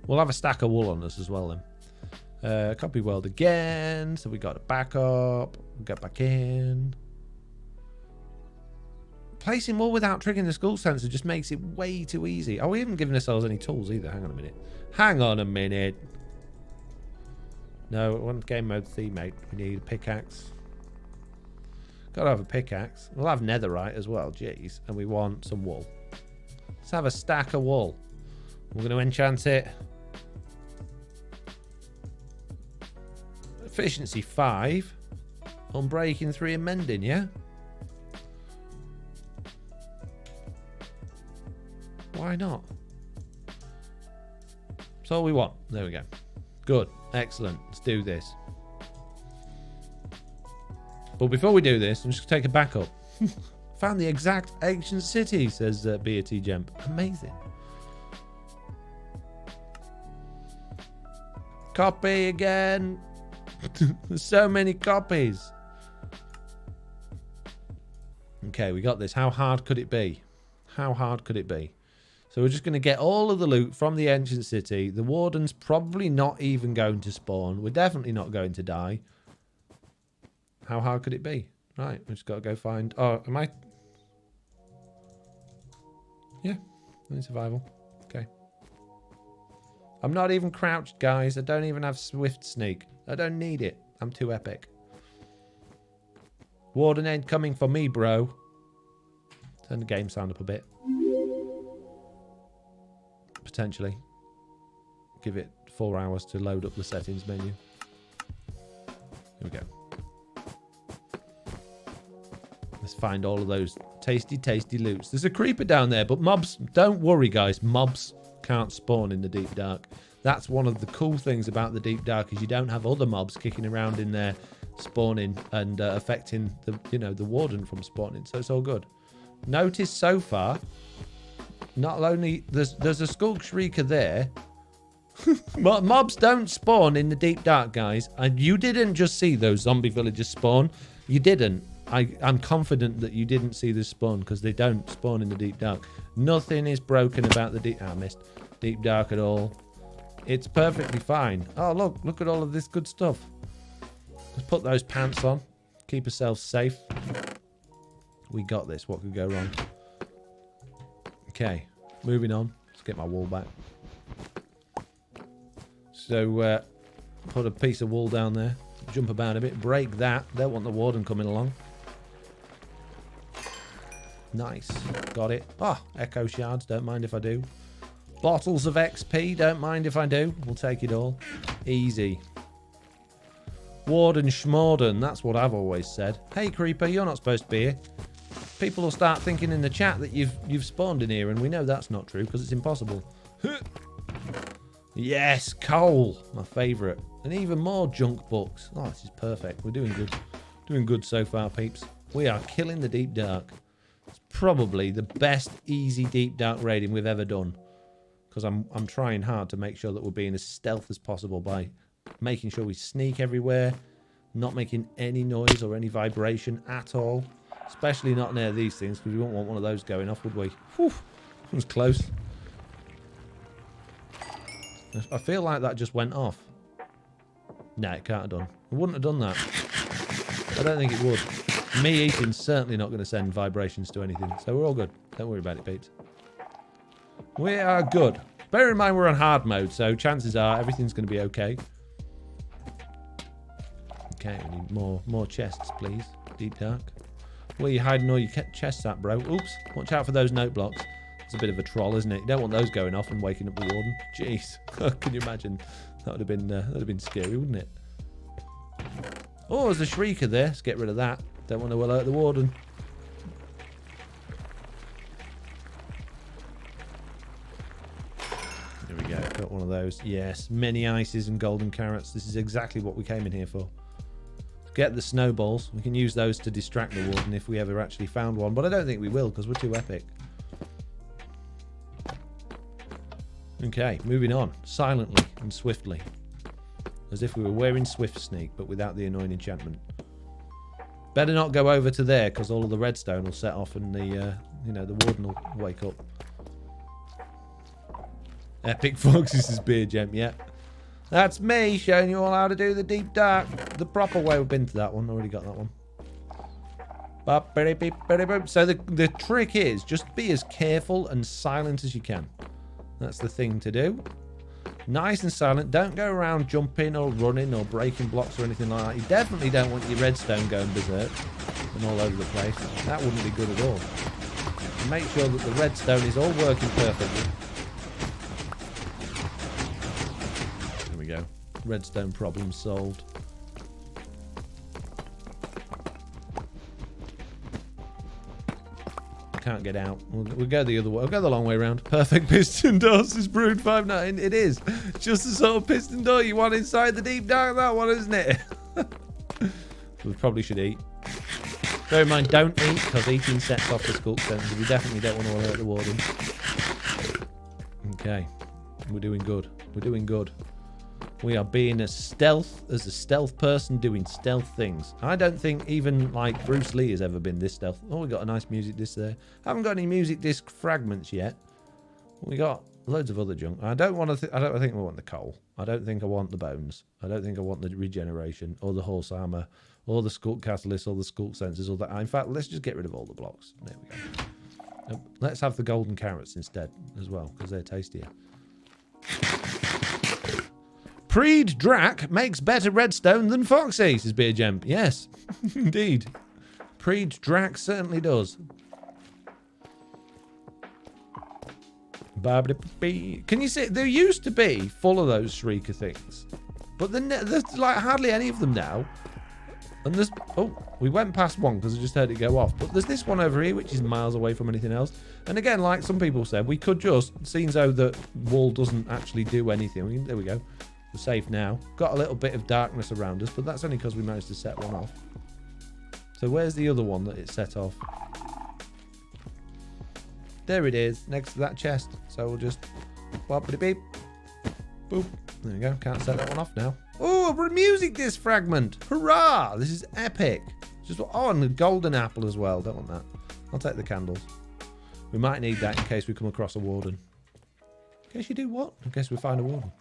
We'll have a stack of wool on us as well, then. Copy world again. So we got a backup. We'll get back in. Placing wool without triggering the skull sensor just makes it way too easy. Oh, we haven't given ourselves any tools either. Hang on a minute. Hang on a minute. No, we want game mode C, mate. We need a pickaxe. Gotta have a pickaxe. We'll have netherite as well. Jeez. And we want some wool. Let's have a stack of wool. We're going to enchant it. Efficiency 5. Unbreaking 3 and mending, yeah? Why not? That's all we want. There we go. Good. Excellent. Let's do this. But before we do this, I'm just going to take a backup. Found the exact ancient city, says B.A.T. Gemp. Amazing. Copy again. There's so many copies. Okay, we got this. How hard could it be? How hard could it be? So we're just going to get all of the loot from the ancient city. The warden's probably not even going to spawn. We're definitely not going to die. How hard could it be? Right, we just got to go find... Oh, am I... Yeah, I'm in survival. Okay. I'm not even crouched, guys. I don't even have swift sneak. I don't need it. I'm too epic. Warden ain't coming for me, bro. Turn the game sound up a bit. Potentially. Give it 4 hours to load up the settings menu. Here we go. Let's find all of those tasty, tasty loots. There's a creeper down there, but mobs, don't worry, guys. Mobs can't spawn in the deep dark. That's one of the cool things about the deep dark is you don't have other mobs kicking around in there, spawning and affecting the, you know, the warden from spawning. So it's all good. Notice so far, not only there's a skulk shrieker there. Mobs don't spawn in the deep dark, guys. And you didn't just see those zombie villagers spawn. You didn't. I'm confident that you didn't see this spawn because they don't spawn in the deep dark. Nothing is broken about the deep... I missed. Deep dark at all. It's perfectly fine. Oh, look at all of this good stuff. Let's put those pants on. Keep ourselves safe. We got this. What could go wrong? Okay, moving on. Let's get my wall back. So, put a piece of wall down there. Jump about a bit. Break that. Don't want the warden coming along. Nice. Got it. Oh, echo shards. Don't mind if I do. Bottles of XP. Don't mind if I do. We'll take it all. Easy. Warden Schmorden. That's what I've always said. Hey, Creeper, you're not supposed to be here. People will start thinking in the chat that you've spawned in here, and we know that's not true because it's impossible. Yes, coal. My favourite. And even more junk books. Oh, this is perfect. We're doing good. Doing good so far, peeps. We are killing the deep dark. It's probably the best easy deep dark raiding we've ever done. Because I'm trying hard to make sure that we're being as stealth as possible by making sure we sneak everywhere, not making any noise or any vibration at all. Especially not near these things, because we wouldn't want one of those going off, would we? Whew, it was close. I feel like that just went off. No, it can't have done. It wouldn't have done that. I don't think it would. Me eating's certainly not going to send vibrations to anything, so we're all good. Don't worry about it, Pete. We are good. Bear in mind we're on hard mode, so chances are everything's going to be okay. Okay, we need more chests, please. Deep dark. Where are you hiding all your chests at, bro? Oops. Watch out for those note blocks. It's a bit of a troll, isn't it? You don't want those going off and waking up the warden. Jeez. Can you imagine? That would have been scary, wouldn't it? Oh, there's a shrieker there. Let's get rid of that. Don't want to alert the warden. There we go. Got one of those. Yes. Many ices and golden carrots. This is exactly what we came in here for. Get the snowballs. We can use those to distract the warden if we ever actually found one. But I don't think we will because we're too epic. Okay, moving on. Silently and swiftly. As if we were wearing Swift Sneak, but without the annoying enchantment. Better not go over to there because all of the redstone will set off and the, you know, the warden will wake up. Epic Foxes' beer gem, yeah. That's me showing you all how to do the deep dark the proper way. We've been to that one. Already got that one. So the trick is just be as careful and silent as you can. That's the thing to do. Nice and silent. Don't go around jumping or running or breaking blocks or anything like that. You definitely don't want your redstone going berserk and all over the place. That wouldn't be good at all. And make sure that the redstone is all working perfectly. Go. Redstone problem solved. Can't get out. We'll go the other way. We'll go the long way around. Perfect piston door, says Brood59. It is. Just the sort of piston door you want inside the deep dark, that one, isn't it? We probably should eat. Bear in mind, don't eat, because eating sets off the skulk sensor. We definitely don't want to alert the warden. Okay. We're doing good. We're doing good. We are being as a stealth person doing stealth things. I don't think even like Bruce Lee has ever been this stealth. Oh, we got a nice music disc there. Haven't got any music disc fragments yet. We got loads of other junk. I don't want to. I don't think I want the coal. I don't think I want the bones. I don't think I want the regeneration or the horse armor or the sculk catalyst or the sculk sensors or that. In fact, let's just get rid of all the blocks. There we go. Nope. Let's have the golden carrots instead as well because they're tastier. Predrak makes better redstone than Foxy, says Beer Gem. Yes, indeed. Predrak certainly does. Can you see? There used to be full of those shrieker things, but there's like hardly any of them now. And there's we went past one because I just heard it go off. But there's this one over here which is miles away from anything else. And again, like some people said, we could just, seeing though the wall doesn't actually do anything. There we go. We're safe now. Got a little bit of darkness around us, but that's only because we managed to set one off. So where's the other one that it set off? There it is, next to that chest. So we'll just beep. Boop. There we go. Can't set that one off now. Oh, a music disc fragment. Hurrah! This is epic. Just and the golden apple as well. Don't want that. I'll take the candles. We might need that in case we come across a warden. In case you do what? In case we find a warden.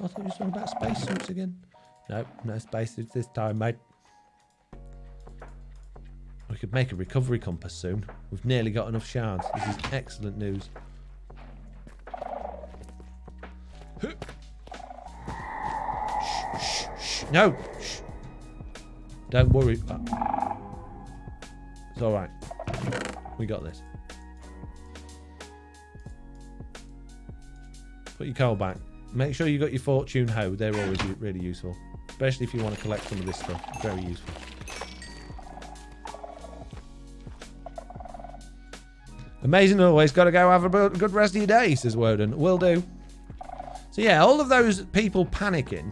I thought you were talking about spacesuits again. Nope, no spacesuits this time, mate. We could make a recovery compass soon. We've nearly got enough shards. This is excellent news. Shh. No. Shh. Don't worry. It's all right. We got this. Put your coal back. Make sure you got your fortune hoe. They're always really useful. Especially if you want to collect some of this stuff. Very useful. Amazing always. Got to go have a good rest of your day, says WARDEN. Will do. So yeah, all of those people panicking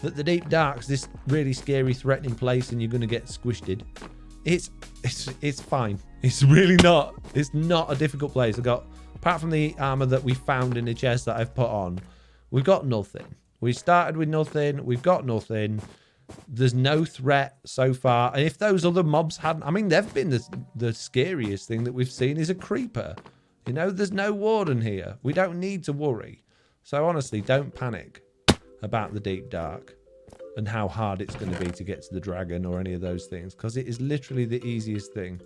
that the Deep Dark's this really scary, threatening place and you're going to get squished. It's fine. It's really not. It's not a difficult place. Apart from the armor that we found in the chest that I've put on, we've got nothing. We started with nothing. We've got nothing. There's no threat so far. And if those other mobs hadn't... I mean, they've been the scariest thing that we've seen is a creeper. You know, there's no warden here. We don't need to worry. So honestly, don't panic about the Deep Dark and how hard it's going to be to get to the dragon or any of those things, because it is literally the easiest thing.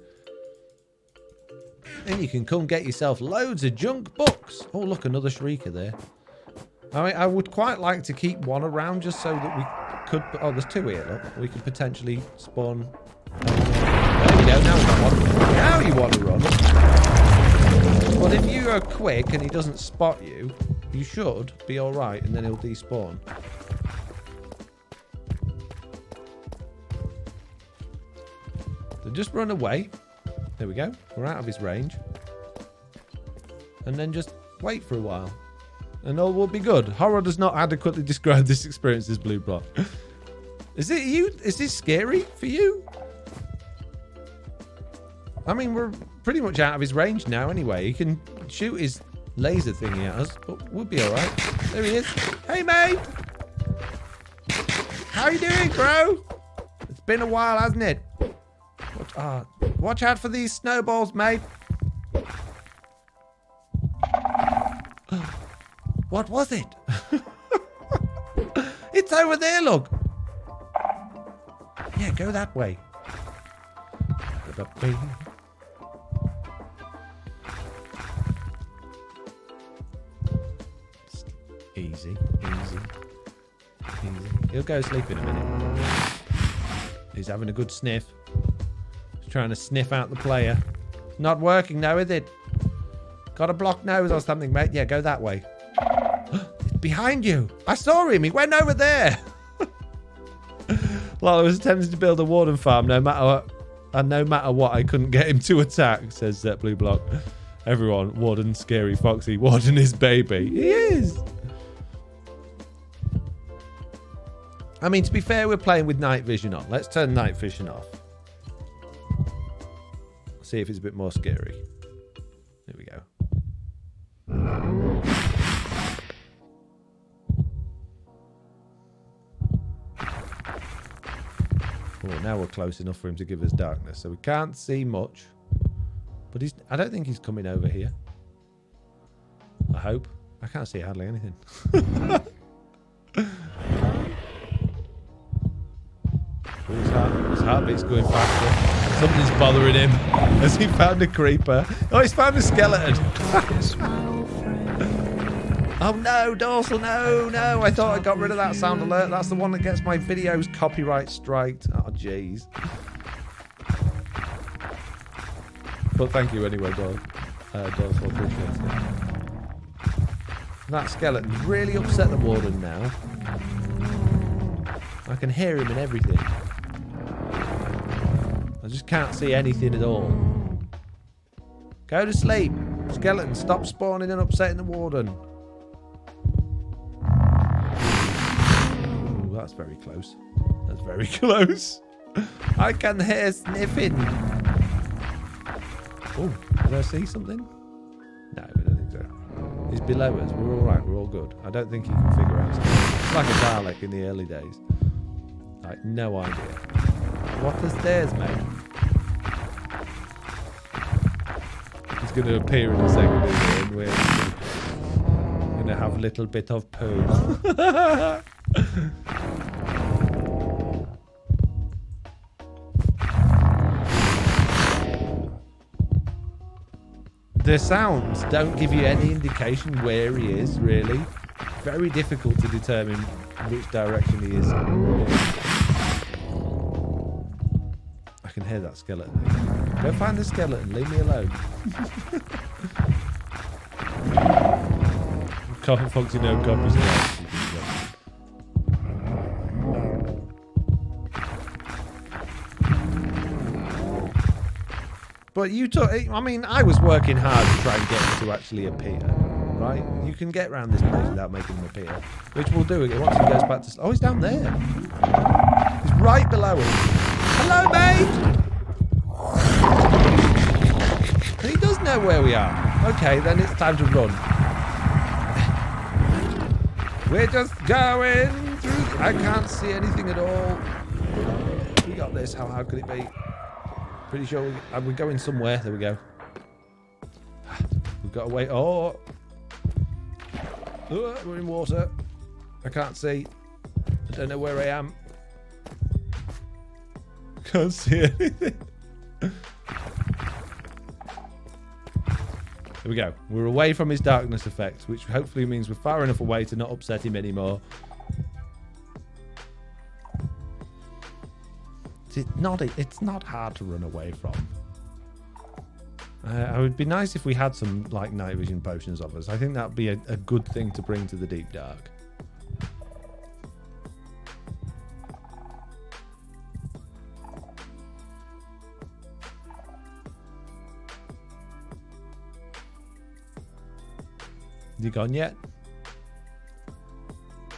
And you can come get yourself loads of junk books. Oh, look, another shrieker there. I mean, I would quite like to keep one around just so that we could... Oh, there's two here, look. We could potentially spawn... There you go, now we've got one. Now you want to run. But if you are quick and he doesn't spot you, you should be alright, and then he'll despawn. So just run away. There we go. We're out of his range. And then just wait for a while. And all will be good. Horror does not adequately describe this experience as Blue Block. Is it you? Is this scary for you? I mean, we're pretty much out of his range now anyway. He can shoot his laser thingy at us, but we'll be alright. There he is. Hey, mate! How you doing, bro? It's been a while, hasn't it? Watch out for these snowballs, mate. What was it? It's over there, look. Yeah, go that way. Easy. He'll go sleep in a minute. He's having a good sniff. He's trying to sniff out the player. Not working now, is it? Got a blocked nose or something, mate? Yeah, go that way. Behind you. I saw him. He went over there. Well, I was attempting to build a warden farm no matter what, I couldn't get him to attack, says Blue Block. Everyone, Warden, scary, Foxy. Warden is baby. He is. I mean, to be fair, we're playing with night vision on. Let's turn night vision off. See if it's a bit more scary. There we go. Oh, now we're close enough for him to give us darkness, so we can't see much. But I don't think he's coming over here. hope. I can't see hardly anything. His heartbeat's going faster. Something's bothering him. Has he found a creeper? Oh, he's found a skeleton. Oh no, Dorsal, no, no. I thought I got rid of that sound alert. That's the one that gets my videos copyright striked. Oh, jeez. But thank you anyway, Dorsal. Appreciate it. That skeleton's really upset the warden now. I can hear him and everything. I just can't see anything at all. Go to sleep. Skeleton, stop spawning and upsetting the warden. Ooh, that's very close. That's very close. I can hear sniffing. Oh, did I see something? No, I don't think so. He's below us. We're all right. We're all good. I don't think he can figure out stuff. It's like a Dalek in the early days. Like, no idea. What are stairs, mate? He's going to appear in a second, and we're going to have a little bit of poo. The sounds don't give you any indication where he is, really. Very difficult to determine which direction he is. I can hear that skeleton. Go find the skeleton. Leave me alone. Foxy no copies. But you took. I mean, I was working hard to try and get him to actually appear. Right? You can get around this place without making him appear, which we'll do again once he goes back to. Oh, he's down there. He's right below us. Hello, mate. He does know where we are. Okay, then it's time to run. We're just going through. I can't see anything at all. We got this. How hard could it be? Pretty sure we're going somewhere. There we go. We've got to wait. Oh, we're in water. I can't see. I don't know where I am. Can't see anything. There we go. We're away from his darkness effect, which hopefully means we're far enough away to not upset him anymore. It's not hard to run away from. It would be nice if we had some like night vision potions of us. I think that would be a good thing to bring to the deep dark. You gone yet?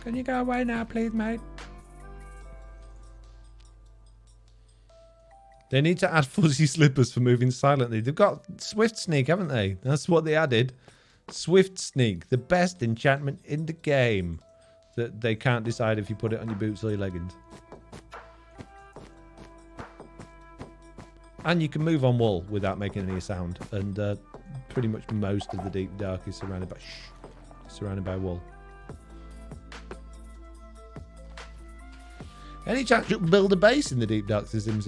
Can you go away now, please, mate? They need to add fuzzy slippers for moving silently. They've got Swift Sneak, haven't they? That's what they added. Swift Sneak, the best enchantment in the game. That they can't decide if you put it on your boots or your leggings. And you can move on wool without making any sound. And pretty much most of the deep dark is surrounded by wool. Any chance you'll build a base in the deep dark system?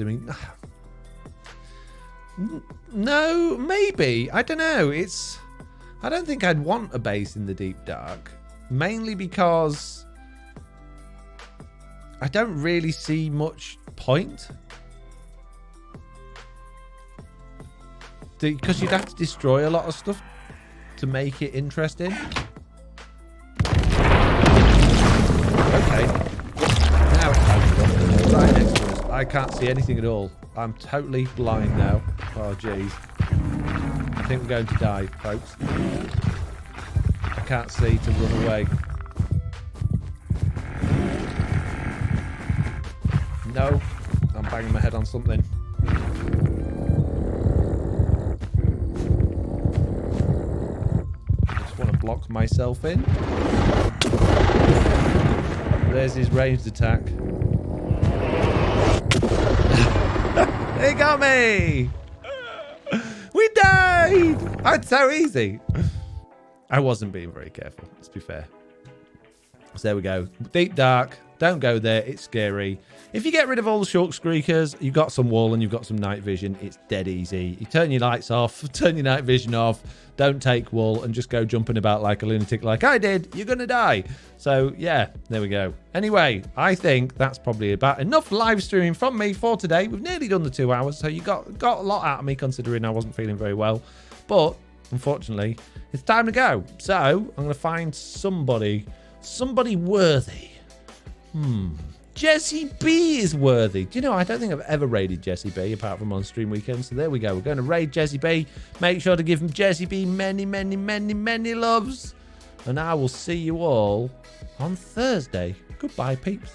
No, maybe. I don't know. I don't think I'd want a base in the deep dark. Mainly because I don't really see much point. Because you'd have to destroy a lot of stuff to make it interesting. Okay. Now it's time to go. Right next to us. I can't see anything at all. I'm totally blind now. Oh, jeez. I think we're going to die, folks. I can't see to run away. No. I'm banging my head on something. I just want to block myself in. There's his ranged attack. He got me! We died! Oh, it's so easy. I wasn't being very careful, let's be fair. So there we go. Deep dark. Don't go there. It's scary. If you get rid of all the short screakers, you've got some wool and you've got some night vision. It's dead easy. You turn your lights off, turn your night vision off, don't take wool, and just go jumping about like a lunatic like I did. You're going to die. So, yeah, there we go. Anyway, I think that's probably about enough live streaming from me for today. We've nearly done the 2 hours, so you got a lot out of me considering I wasn't feeling very well. But, unfortunately, it's time to go. So, I'm going to find somebody worthy. Jesse B is worthy. Do you know, I don't think I've ever raided Jesse B apart from on stream weekends. So there we go. We're going to raid Jesse B. Make sure to give him Jesse B many, many, many, many loves. And I will see you all on Thursday. Goodbye, peeps.